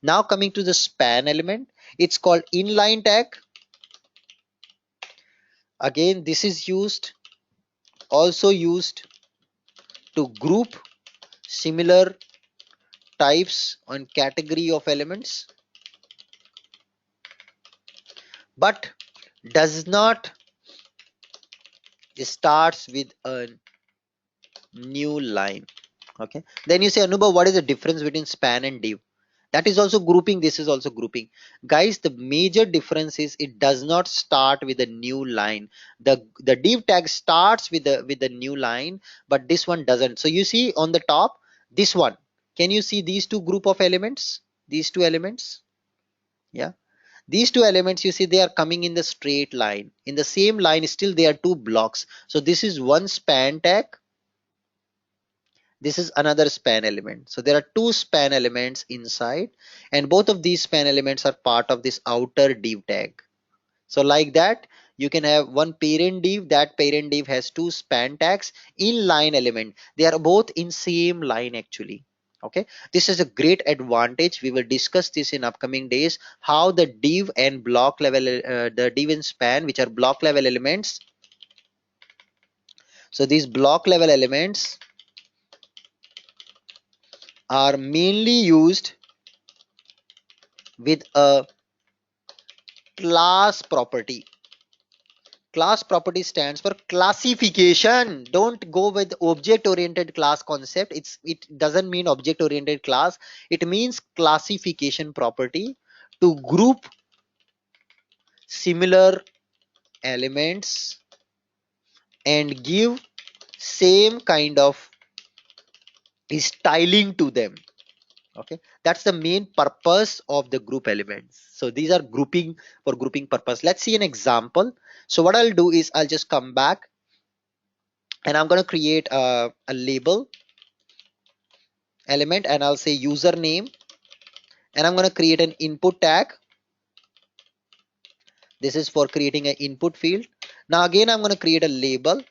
Now coming to the span element, it's called inline tag. Again, this is also used to group similar types and category of elements, but does not starts with a new line. Okay, then you say, Anubha, what is the difference between span and div? That is also grouping, this is also grouping. Guys, the major difference is it does not start with a new line. The div tag starts with the new line, but this one doesn't. So you see on the top, this one, can you see these two group of elements, these two elements? Yeah, these two elements, you see they are coming in the straight line. In the same line, still there are two blocks. So this is one span tag, this is another span element. So there are two span elements inside, and both of these span elements are part of this outer div tag. So like that, you can have one parent div. That parent div has two span tags in line element. They are both in same line actually. Okay, this is a great advantage. We will discuss this in upcoming days, how the div and block level, the div and span, which are block level elements. So these block level elements are mainly used with a class property. Class property stands for classification. Don't go with object oriented class concept. It doesn't mean object oriented class. It means classification property to group similar elements and give same kind of styling to them. Okay, that's the main purpose of the group elements. So these are grouping, for grouping purpose. Let's see an example. So what I'll do is I'll just come back and I'm going to create a label element, and I'll say username, and I'm going to create an input tag. This is for creating an input field. Now again, I'm going to create a label,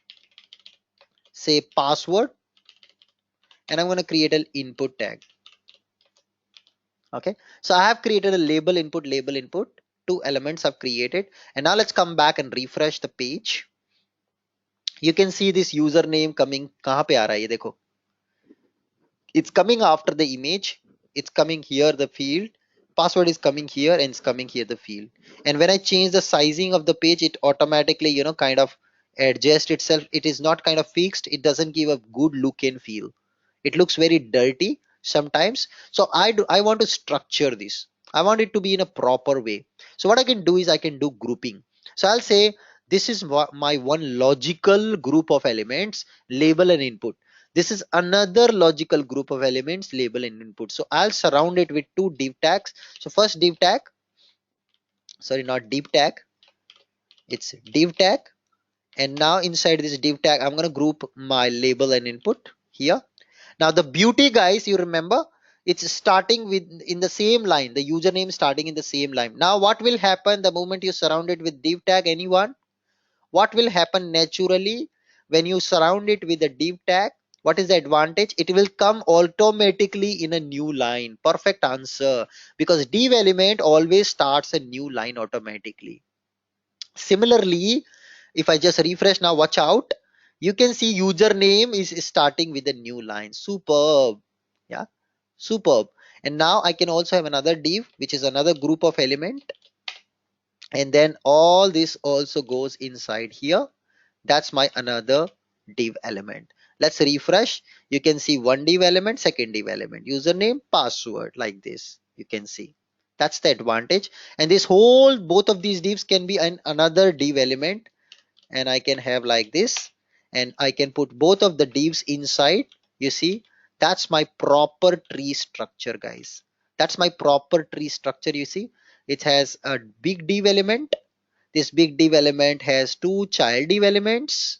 say password, and I'm going to create an input tag. Okay, so I have created a label input, two elements I've created, and now let's come back and refresh the page. You can see this username coming. कहाँ पे आ रहा है ये देखो, it's coming after the image, it's coming here the field, password is coming here and it's coming here the field. And when I change the sizing of the page, it automatically, you know, kind of adjust itself. It is not kind of fixed, it doesn't give a good look and feel, it looks very dirty sometimes. So I want to structure this, I want it to be in a proper way. So what I can do is I can do grouping. So I'll say this is my one logical group of elements, label and input. This is another logical group of elements, label and input. So I'll surround it with two div tags. So first div tag, sorry, not div tag, it's div tag. And now inside this div tag, I'm going to group my label and input here. Now the beauty, guys, you remember, it's starting with in the same line, the username starting in the same line. Now what will happen the moment you surround it with div tag? Anyone? What will happen naturally when you surround it with a div tag? What is the advantage? It will come automatically in a new line. Perfect answer, because div element always starts a new line automatically. Similarly, if I just refresh now, watch out, you can see username is starting with a new line. Superb. Yeah, superb. And now I can also have another div, which is another group of element, and then all this also goes inside here. That's my another div element. Let's refresh. You can see one div element, second div element, username, password, like this. You can see that's the advantage. And this whole, both of these divs can be another div element, and I can have like this, and I can put both of the divs inside. You see, that's my proper tree structure, guys. That's my proper tree structure. You see, it has a big div element. This big div element has two child div elements.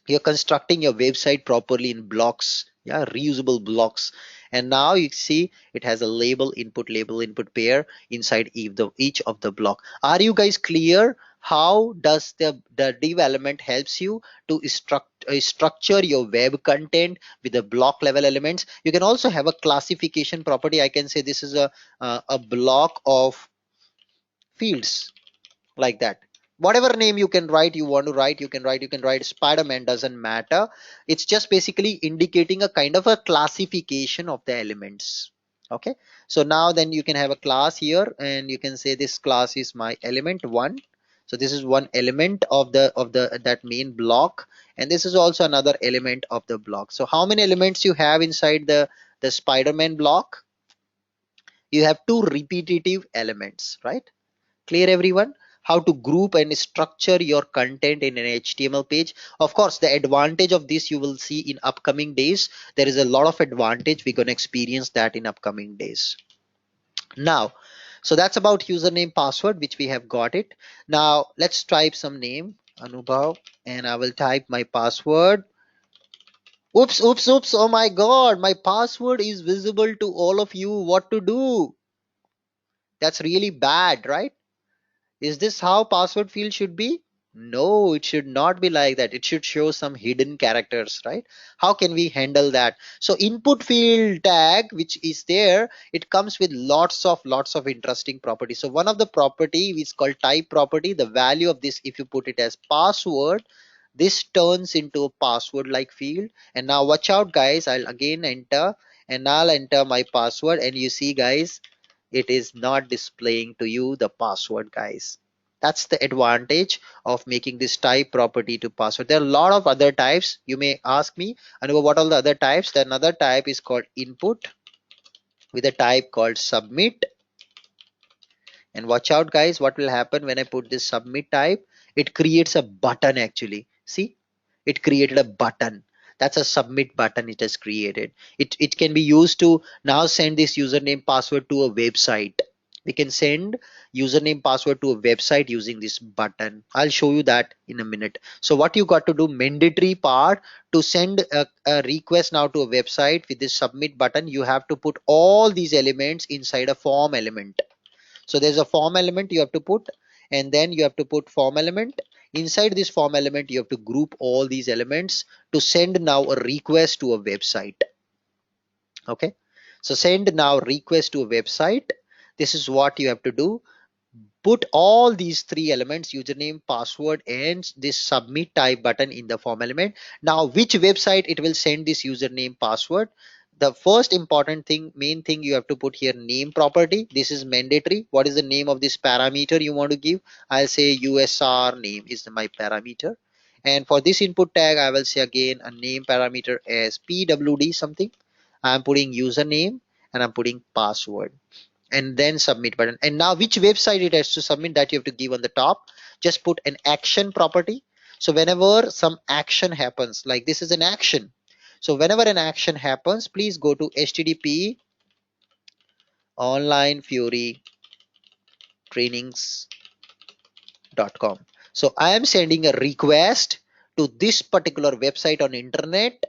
You're constructing your website properly in blocks, yeah, reusable blocks. And now you see it has a label input pair inside each of the block. Are you guys clear? How does the div element helps you to structure your web content with the block level elements? You can also have a classification property. I can say this is a block of fields, like that. Whatever name you can write, you want to write, you can write, Spider-Man, doesn't matter. It's just basically indicating a kind of a classification of the elements. Okay, so now then you can have a class here, and you can say this class is my element one. So this is one element of the that main block, and this is also another element of the block. So how many elements you have inside the Spider-Man block? You have two repetitive elements, right? Clear, everyone? How to group and structure your content in an HTML page. Of course, the advantage of this you will see in upcoming days. There is a lot of advantage. We're going to experience that in upcoming days. Now, so that's about username, password, which we have got it. Now let's type some name, Anubhav, and I will type my password. Oops, oops, oops. Oh my God, my password is visible to all of you. What to do? That's really bad, right? Is this how password field should be? No, it should not be like that. It should show some hidden characters, right? How can we handle that? So input field tag, which is there, it comes with lots of interesting properties. So one of the property is called type property. The value of this, if you put it as password, this turns into a password like field. And now watch out, guys. I'll again enter, and I'll enter my password, and you see, guys, it is not displaying to you the password, guys. That's the advantage of making this type property to password. There are a lot of other types. You may ask me, and what are the other types? The another type is called input, with a type called submit. And watch out, guys, what will happen when I put this submit type? It creates a button actually. See, it created a button. That's a submit button it has created. It can be used to now send this username password to a website. We can send username password to a website using this button. I'll show you that in a minute. So what you got to do, mandatory part to send a request now to a website with this submit button, you have to put all these elements inside a form element. So there's a form element you have to put, and then you have to put form element. Inside this form element, you have to group all these elements to send now a request to a website. Okay, so send now request to a website. This is what you have to do. Put all these three elements, username, password, and this submit type button in the form element. Now which website it will send this username, password? The first important thing, main thing, you have to put here name property. This is mandatory. What is the name of this parameter you want to give? I'll say USR name is my parameter, and for this input tag I will say again a name parameter as pwd something. I'm putting username and I'm putting password, and then submit button. And now which website it has to submit, that you have to give on the top. Just put an action property. So whenever some action happens, like this is an action, so whenever an action happens, please go to http onlinefury trainings.com. So I am sending a request to this particular website on internet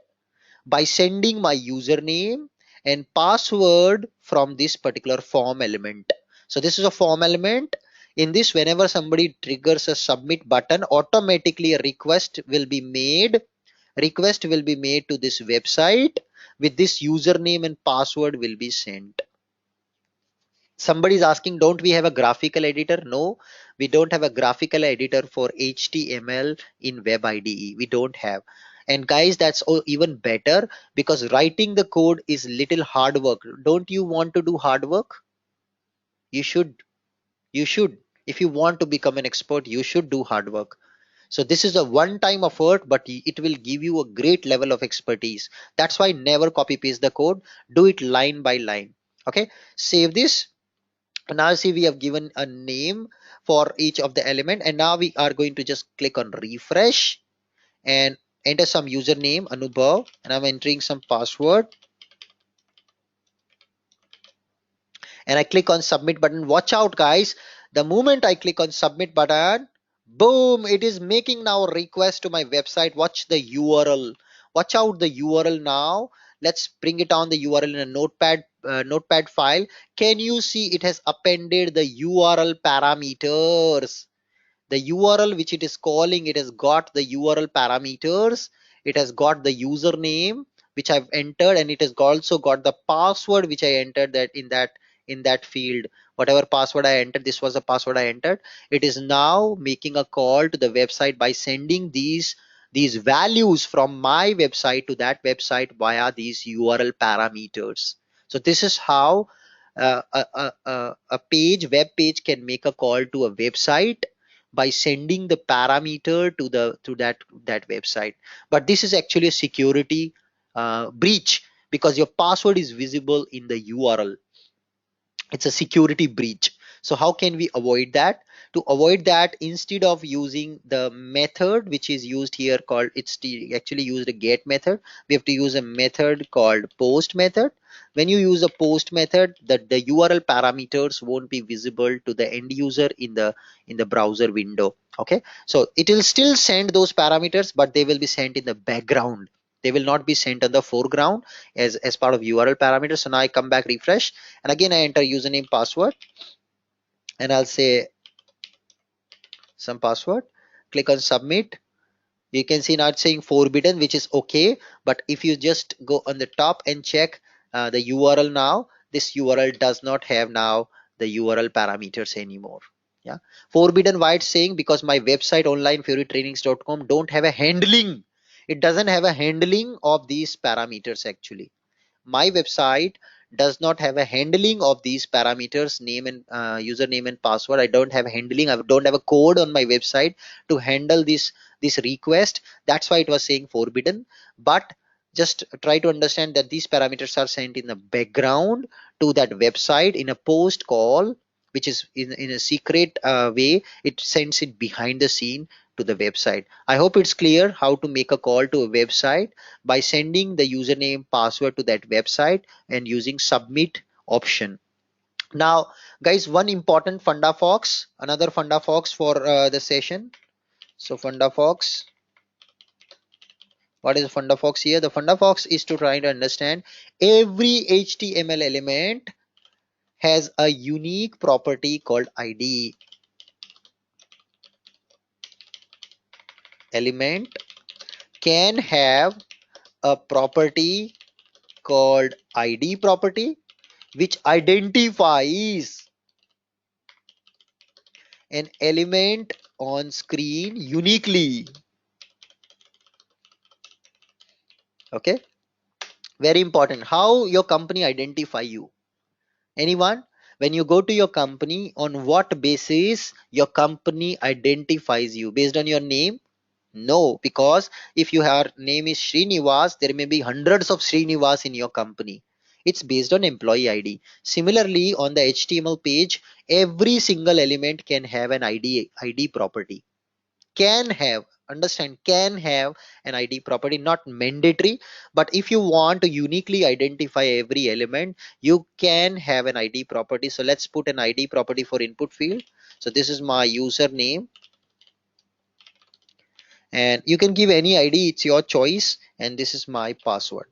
by sending my username and password from this particular form element. So this is a form element. In this, whenever somebody triggers a submit button, automatically a request will be made to this website with this username and password will be sent. Somebody is asking, don't we have a graphical editor? No, we don't have a graphical editor for HTML in web IDE. We don't have. And guys, that's even better, because writing the code is little hard work. Don't you want to do hard work? You should. You should. If you want to become an expert, you should do hard work. So this is a one-time effort, but it will give you a great level of expertise. That's why never copy paste the code. Do it line by line. Okay. Save this. Now see, we have given a name for each of the element, and now we are going to just click on refresh and enter some username Anubhav, and I'm entering some password, and I click on submit button. Watch out guys, the moment I click on submit button, boom, it is making now a request to my website. Watch the URL, watch out the URL now. Let's bring it on the URL in a notepad file. Can you see it has appended the URL parameters? The URL which it is calling, it has got the URL parameters, it has got the username which I've entered, and it has also got the password which I entered that in that field. Whatever password I entered, this was the password I entered. It is now making a call to the website by sending these values from my website to that website via these URL parameters. So this is how a web page can make a call to a website by sending the parameter to that website. But this is actually a security breach, because your password is visible in the URL. It's a security breach. So how can we avoid that? To avoid that, instead of using the method which is used here called, actually used a get method, we have to use a method called post method. When you use a post method, the URL parameters won't be visible to the end user in the browser window. Okay, so it will still send those parameters, but they will be sent in the background. They will not be sent on the foreground as part of URL parameters. So now I come back, refresh, and again I enter username, password, and I'll say some password, click on submit. You can see now it's saying forbidden, which is okay. But if you just go on the top and check the URL now, this URL does not have now the URL parameters anymore. Yeah, forbidden, why it's saying? Because my website onlinefurytrainings.com don't have a handling. It doesn't have a handling of these parameters actually. My website does not have a handling of these parameters, name and username and password. I don't have handling. I don't have a code on my website to handle this request. That's why it was saying forbidden. But just try to understand that these parameters are sent in the background to that website in a post call, which is in a secret way. It sends it behind the scene to the website. I hope it's clear how to make a call to a website by sending the username, password to that website and using submit option. Now guys, one important fundafox, another fundafox for the session. So fundafox, what is fundafox here? The fundafox is to try to understand every HTML element has a unique property called ID. element can have a property called id property, which identifies an element on screen uniquely. Okay, very important. How your company identify you? Anyone? When you go to your company, on what basis your company identifies you? Based on your name? No, because if your name is Srinivas, there may be hundreds of Srinivas in your company. It's based on employee ID. Similarly, on the HTML page, every single element can have an ID property. Can have, understand, can have an id property, not mandatory, but if you want to uniquely identify every element, you can have an id property. So let's put an id property for input field. So this is my username, and you can give any id, it's your choice, and this is my password.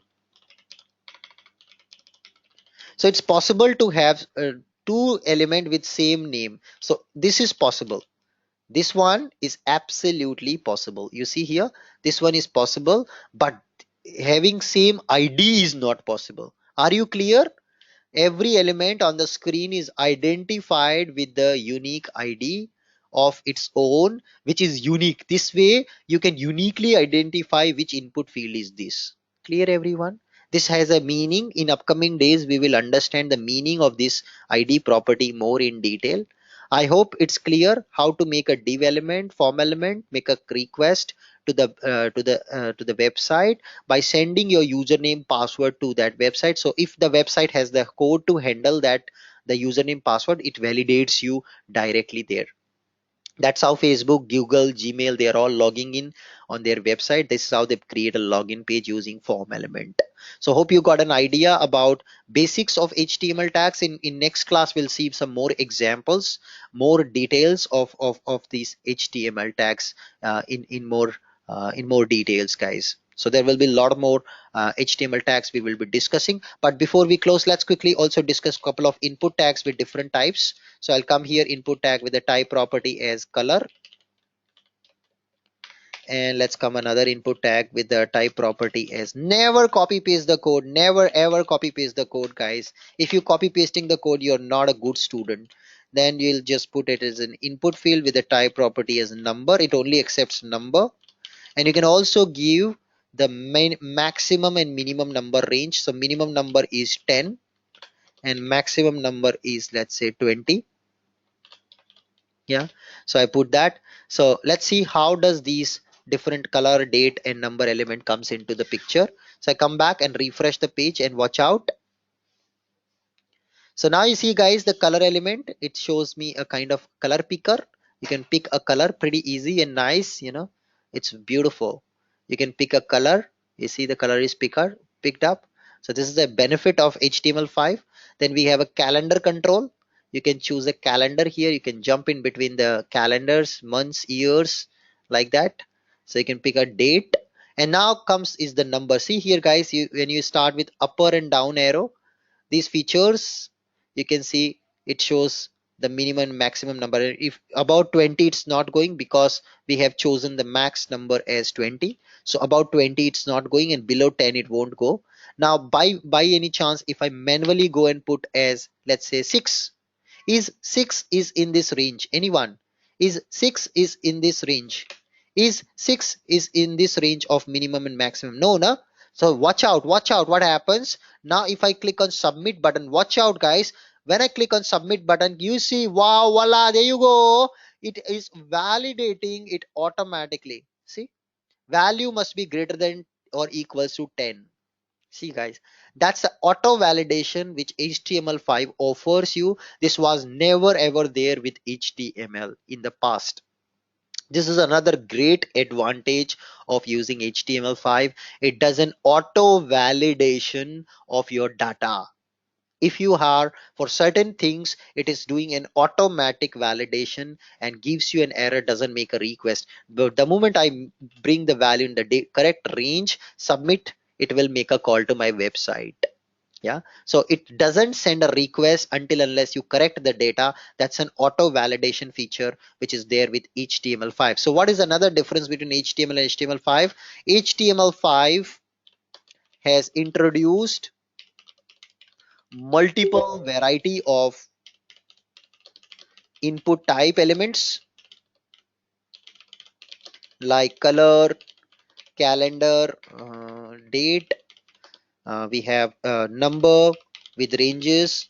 So it's possible to have two element with same name. So this is possible. This one is absolutely possible. You see here, this one is possible, but having same ID is not possible. Are you clear? Every element on the screen is identified with the unique ID of its own, which is unique. This way, you can uniquely identify which input field is this. Clear, everyone? This has a meaning. In upcoming days, we will understand the meaning of this ID property more in detail. I hope it's clear how to make a div element, form element, make a request to the website by sending your username password to that website. So if the website has the code to handle that, the username password, it validates you directly there. That's how Facebook, Google, Gmail, they are all logging in on their website. This is how they create a login page using form element. So hope you got an idea about basics of HTML tags. In next class, we'll see some more examples, more details of these HTML tags in more details, guys. So there will be a lot more HTML tags we will be discussing. But before we close, let's quickly also discuss a couple of input tags with different types. So I'll come here, input tag with the type property as color, and let's come another input tag with the type property as never copy paste the code. Never ever copy paste the code, guys. If you copy pasting the code, you're not a good student. Then you'll just put it as an input field with the type property as number. It only accepts number. And you can also give the maximum and minimum number range. So minimum number is 10 and maximum number is, let's say, 20. Yeah, so I put that. So let's see how does these different color, date and number element comes into the picture. So I come back and refresh the page and watch out. So now you see, guys, the color element, it shows me a kind of color picker. You can pick a color pretty easy and nice, it's beautiful. You can pick a color. You see the color is picked up. So this is the benefit of HTML5. Then we have a calendar control. You can choose a calendar here. You can jump in between the calendars, months, years, like that. So you can pick a date. And now comes is the number. See here, guys, when you start with upper and down arrow, these features, you can see it shows the minimum and maximum number. If about 20, it's not going because we have chosen the max number as 20. So about 20 it's not going, and below 10 it won't go. Now by any chance, if I manually go and put as, let's say, 6, is 6 is in this range? Anyone? Is 6 is in this range? Is 6 is in this range of minimum and maximum? No, no. So watch out what happens. Now if I click on submit button, watch out, guys. When I click on submit button, you see, wow, voila, there you go. It is validating it automatically. See, value must be greater than or equals to 10. See, guys, that's the auto validation which HTML5 offers you. This was never ever there with HTML in the past. This is another great advantage of using HTML5. It does an auto validation of your data. If you are, for certain things, it is doing an automatic validation and gives you an error, doesn't make a request. But the moment I bring the value in the correct range, submit, it will make a call to my website. Yeah, so it doesn't send a request until unless you correct the data. That's an auto validation feature which is there with HTML5. So what is another difference between HTML and HTML5? HTML5 has introduced multiple variety of input type elements like color, calendar, date. We have number with ranges,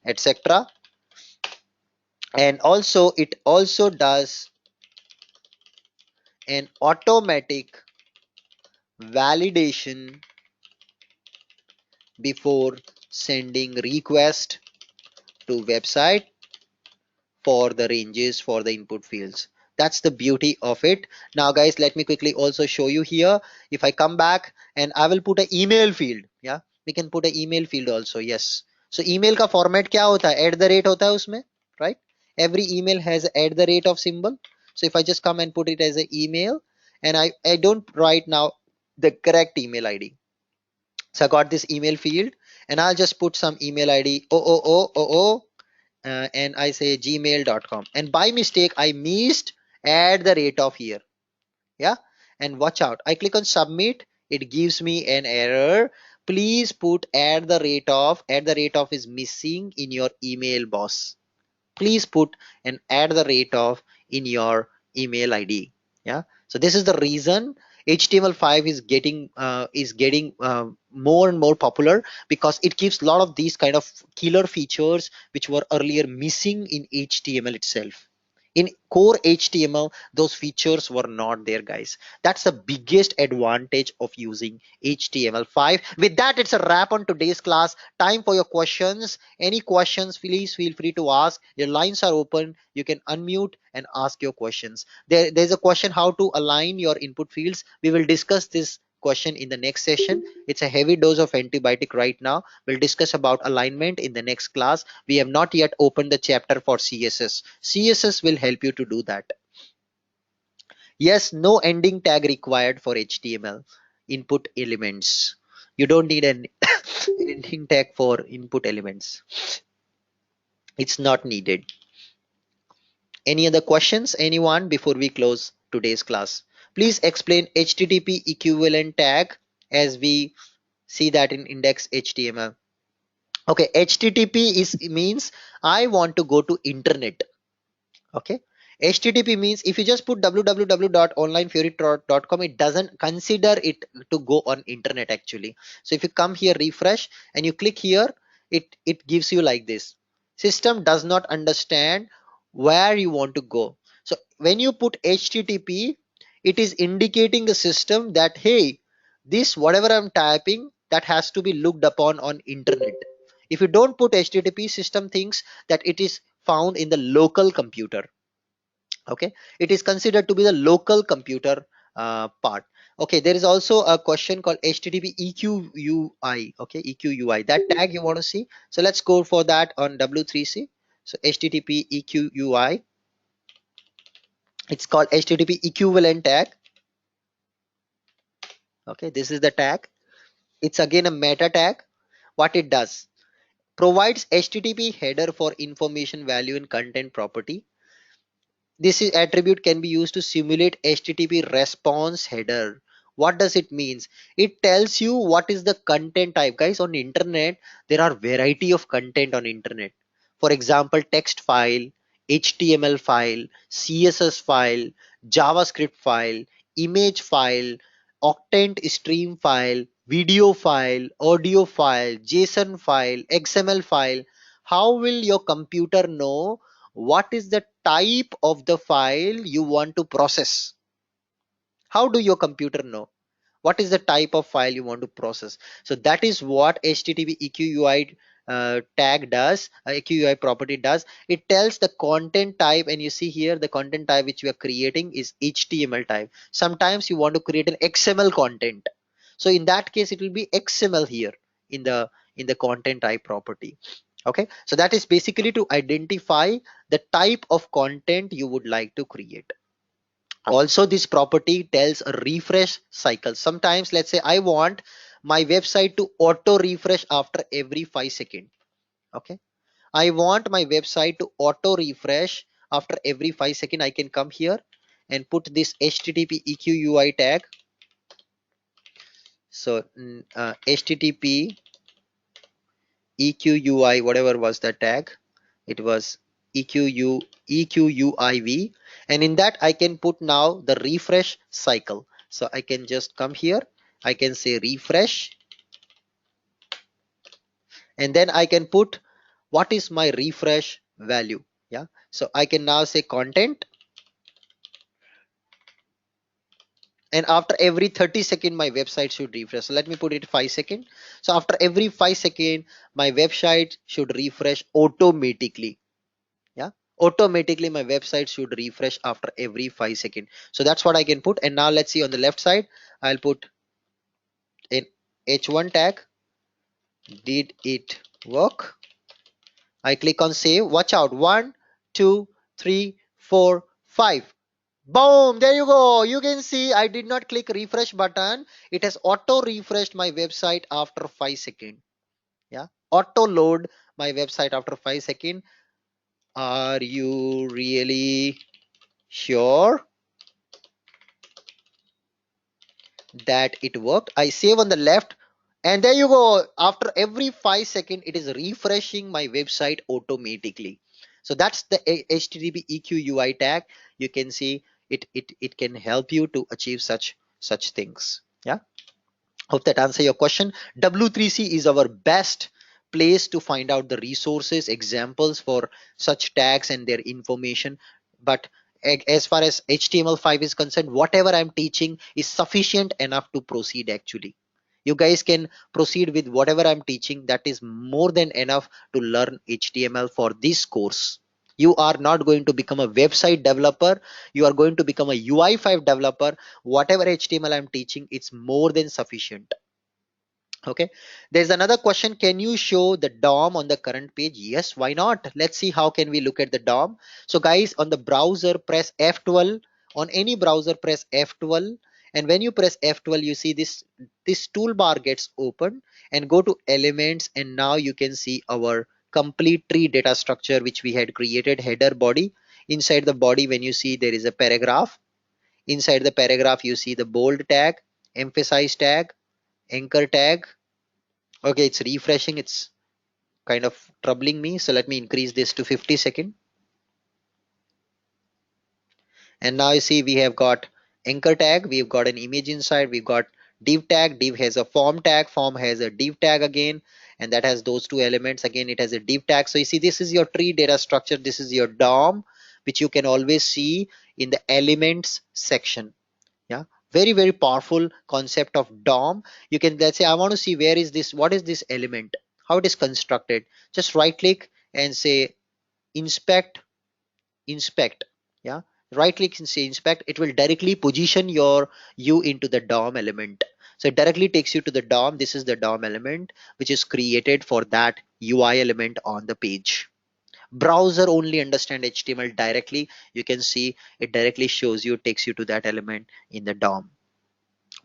etc. And also it also does an automatic validation before sending request to website for the ranges for the input fields. That's the beauty of it. Now guys, let me quickly also show you here. If I come back and I will put an email field, yeah, we can put an email field also. Yes, so email का format क्या होता है? At the rate होता है उसमें, right? Every email has at the rate of symbol. So if I just come and put it as an email, and I don't write now the correct email ID. So I got this email field, and I'll just put some email ID and I say gmail.com, and by mistake I missed at the rate of here. Yeah, and watch out, I click on submit, it gives me an error. Please put at the rate of is missing in your email, boss. Please put an at the rate of in your email ID. Yeah, so this is the reason HTML5 is getting more and more popular, because it gives a lot of these kind of killer features which were earlier missing in HTML itself. In core HTML, those features were not there, guys. That's the biggest advantage of using HTML5. With that, it's a wrap on today's class. Time for your questions. Any questions, please feel free to ask. Your lines are open. You can unmute and ask your questions. There's a question how to align your input fields. We will discuss this question in the next session. It's a heavy dose of antibiotic right now. We'll discuss about alignment in the next class. We have not yet opened the chapter for CSS. CSS will help you to do that. Yes, no ending tag required for HTML input elements. You don't need an ending tag for input elements. It's not needed. Any other questions, anyone, before we close today's class? Please explain HTTP equivalent tag as we see that in index HTML. Okay, HTTP means I want to go to internet. Okay, HTTP means if you just put www.onlinefury.com, it doesn't consider it to go on internet actually. So if you come here, refresh, and you click here, it gives you like this. System does not understand where you want to go. So when you put HTTP, it is indicating the system that hey, this whatever I'm typing, that has to be looked upon on internet. If you don't put HTTP, system thinks that it is found in the local computer. Okay, it is considered to be the local computer part. Okay, there is also a question called HTTP EQUI. Okay, EQUI, that tag you want to see. So let's go for that on W3C. So HTTP EQUI, it's called HTTP equivalent tag. Okay, this is the tag. It's again a meta tag. What it does, provides HTTP header for information, value, and content property. Attribute can be used to simulate HTTP response header. What does it means? It tells you what is the content type. Guys, on internet, there are variety of content on internet. For example, text file, HTML file, CSS file, JavaScript file, image file, octant stream file, video file, audio file, JSON file, XML file. How will your computer know what is the type of the file you want to process? How do your computer know what is the type of file you want to process? So that is what HTTP EQUI tag does, EQUI property does. It tells the content type, and you see here the content type which we are creating is HTML type. Sometimes you want to create an XML content, so in that case it will be XML here in the content type property. Okay, so that is basically to identify the type of content you would like to create. Also, this property tells a refresh cycle. Sometimes let's say I want my website to auto refresh after every 5 seconds. Okay, I want my website to auto refresh after every 5 seconds. I can come here and put this http equi tag. So http equi, whatever was the tag, it was equiv, and in that I can put now the refresh cycle. So I can just come here, I can say refresh, and then I can put what is my refresh value. Yeah, so I can now say content, and after every 30 second my website should refresh. So let me put it 5 second. So after every 5 second my website should refresh automatically. Yeah, automatically my website should refresh after every 5 seconds. So that's what I can put. And now let's see on the left side, I'll put in h1 tag. Did it work? I click on save. Watch out, 1 2 3 4 5. Boom, there you go. You can see I did not click refresh button. It has auto refreshed my website after 5 seconds. Yeah, auto load my website after 5 seconds. Are you really sure that it worked? I save on the left, and there you go. After every 5 seconds it is refreshing my website automatically. So that's the http equi tag. You can see it can help you to achieve such things. Yeah, hope that answer your question. W3C is our best place to find out the resources, examples for such tags and their information. But as far as HTML5 is concerned, whatever I'm teaching is sufficient enough to proceed actually. You guys can proceed with whatever I'm teaching. That is more than enough to learn HTML for this course. You are not going to become a website developer. You are going to become a UI5 developer. Whatever HTML I'm teaching, it's more than sufficient. Okay, there's another question. Can you show the DOM on the current page? Yes, why not? Let's see how can we look at the DOM. So guys, on the browser press F12. On any browser press F12, and when you press F12 you see this toolbar gets open, and go to elements, and now you can see our complete tree data structure which we had created. Header, body. Inside the body, when you see, there is a paragraph. Inside the paragraph you see the bold tag, emphasize tag, anchor tag. Okay, it's refreshing. It's kind of troubling me. So let me increase this to 50 second. And now you see we have got anchor tag. We've got an image inside. We've got div tag. Div has a form tag. Form has a div tag again. And that has those two elements. Again, it has a div tag. So you see, this is your tree data structure. This is your DOM, which you can always see in the elements section. Yeah, very powerful concept of DOM. You can, let's say I want to see where is this, what is this element, how it is constructed. Just right click and say inspect. Yeah, right click and say inspect. It will directly position you into the DOM element. So it directly takes you to the DOM. This is the DOM element which is created for that UI element on the page. Browser only understand HTML directly. You can see it directly shows you, takes you to that element in the DOM.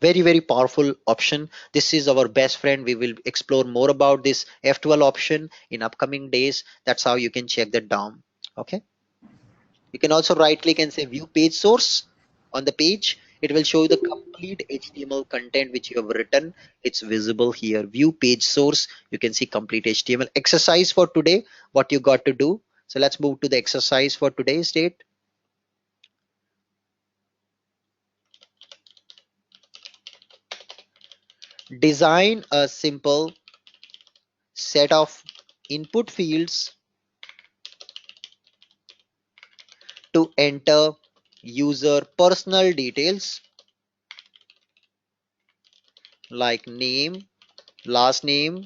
Very powerful option. This is our best friend. We will explore more about this F12 option in upcoming days. That's how you can check the DOM. Okay, you can also right click and say view page source. On the page it will show you the complete HTML content which you have written. It's visible here. View page source, you can see complete HTML. Exercise for today, what you got to do. So let's move to the exercise for today's date. Design a simple set of input fields to enter user personal details like name, last name,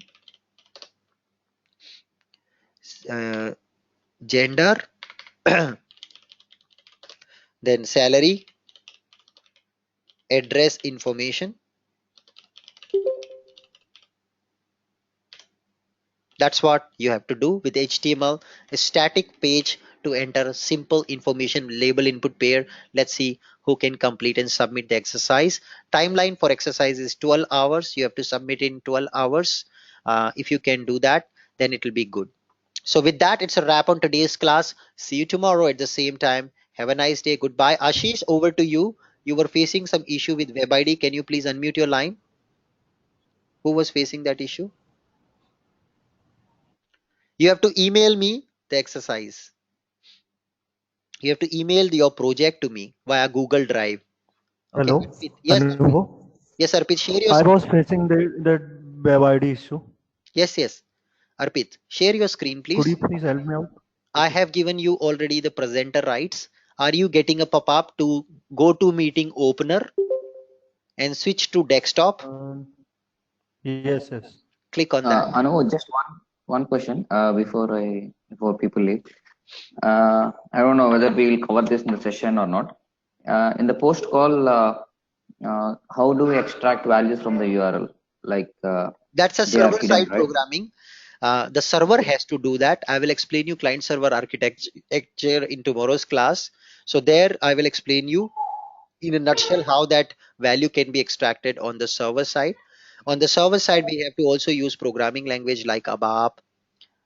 uh, gender, then salary, address information. That's what you have to do with HTML. A static page to enter simple information label input pair. Let's see who can complete and submit the exercise. Timeline for exercise is 12 hours. You have to submit in 12 hours. If you can do that, then it will be good. So with that, it's a wrap on today's class. See you tomorrow at the same time. Have a nice day. Goodbye. Ashish, over to you. You were facing some issue with WebID. Can you please unmute your line? Who was facing that issue? You have to email me the exercise. You have to email your project to me via Google Drive. Okay, Hello, Arpit. Yes, Arpit. Anubhav. Yes, Arpit, share your I screen. was facing that web ID issue. Yes, yes. Arpit, share your screen, Could please. you please help me out? I Okay. have given you already the presenter rights. Are you getting a pop-up to go to meeting opener and switch to desktop? Yes, yes. Click on that. Anu, just one question before people leave. I don't know whether we will cover this in the session or not. In the post call, how do we extract values from the URL? Like That's a they are server hidden, side right? programming. The server has to do that. I will explain you client server architecture in tomorrow's class. So there I will explain you in a nutshell how that value can be extracted on the server side. On the server side, we have to also use programming language like ABAP,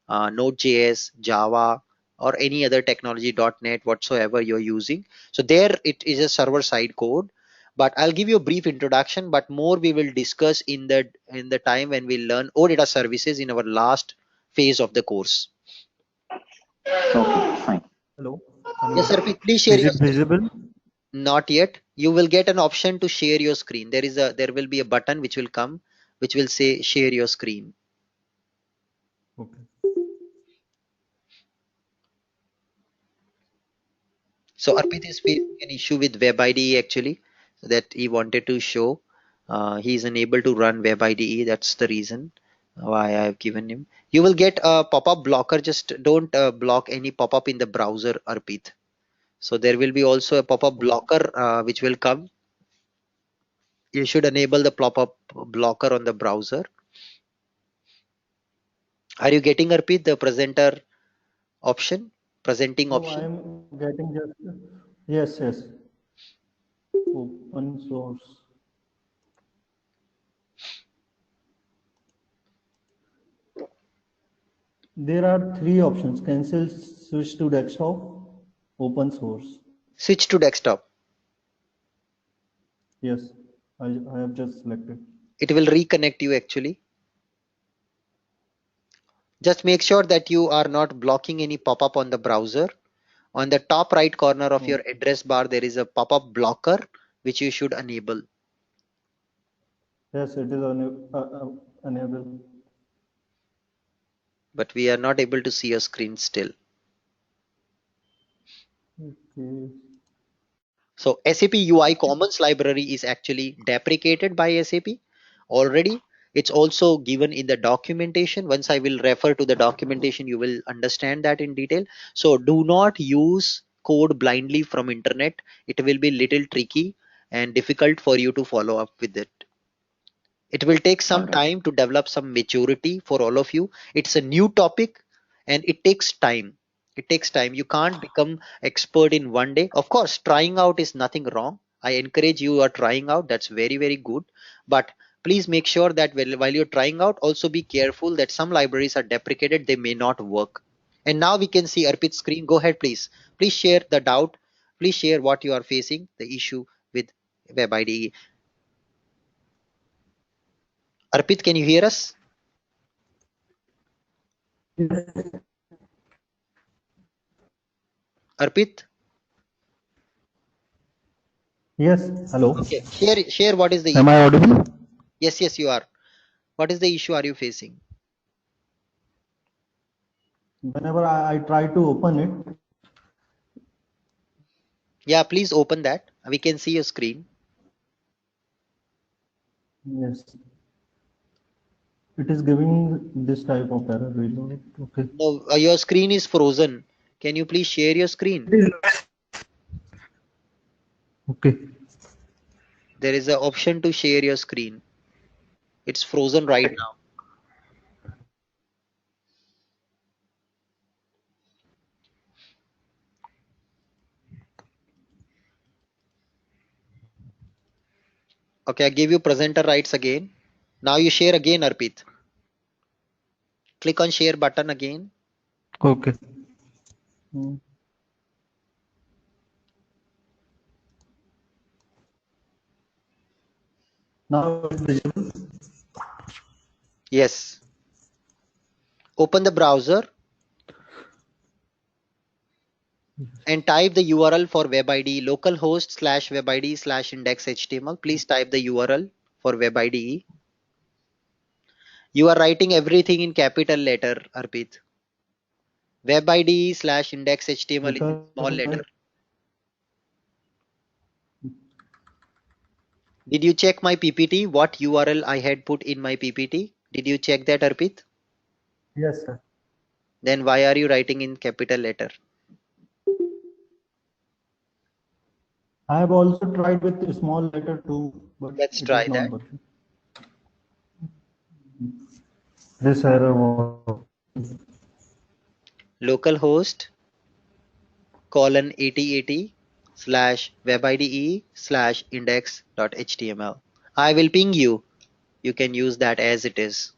Node.js, Java, or any other technology, .NET, whatsoever you're using. So there it is a server side code. But I'll give you a brief introduction, but more we will discuss in the time when we learn OData services in our last phase of the course. Okay, fine. Hello, Yes, sir. Anubhav. Please share Is your it screen. visible? Not yet. You will get an option to share your screen. There will be a button which will come, which will say share your screen. Okay. So Arpit is facing an issue with WebIDE actually that he wanted to show. He is unable to run WebIDE. That's the reason why I have given him. You will get a pop-up blocker. Just don't block any pop-up in the browser, Arpit. So there will be also a pop-up blocker which will come. You should enable the pop-up blocker on the browser. Are you getting, Arpit, the presenter option, presenting Oh, I option? am getting just. Yes, yes. Open source. There are three options: cancel, switch to desktop, open source. Switch to desktop. Yes, I have just selected. It will reconnect you actually. Just make sure that you are not blocking any pop-up on the browser. On the top right corner of your Oh, address bar, there is a pop-up blocker which you should enable. yes, it is enabled. But we are not able to see your screen still. Okay. So SAP UI Commons library is actually deprecated by SAP already. It's also given in the documentation. Once I will refer to the documentation, you will understand that in detail. So do not use code blindly from internet. It will be little tricky and difficult for you to follow up with it. It will take All some right. time to develop some maturity for all of you. It's a new topic and it takes time. It takes time. You can't become expert in one day. Of course, trying out is nothing wrong. I encourage you are trying out. That's very, very good. But please make sure that while you're trying out, also be careful that some libraries are deprecated. They may not work. And now we can see Arpit's screen. Go ahead, please. Please share the doubt. Please share what you are facing, the issue with WebIDE. Arpit, can you hear us? Arpit? Yes, hello. Okay. Share what is the Am issue. I audible? Yes, yes, you are. What is the issue are you facing? Whenever I try to open it, Yeah, please open that. We can see your screen. yes, it is giving this type of error. Reload. Okay. No, your screen is frozen. Can you please share your screen? It is okay. There is an option to share your screen. It's frozen right now. Okay, I give you presenter rights again. Now you share again, Arpit. Click on share button again. Okay. Hmm. Now it's visible. Yes. Open the browser and type the URL for WebIDE localhost / WebIDE / index HTML. Please type the URL for WebIDE. You are writing everything in capital letter, Arpit. WebIDE / index HTML is in Because small I, letter. Did you check my PPT? What URL I had put in my PPT? Did you check that, Arpit? yes, sir. Then why are you writing in capital letter? I have also tried with a small letter too, but Let's it is try not that. working. This error was Localhost :8080 / webide / index.html. I will ping you. You can use that as it is.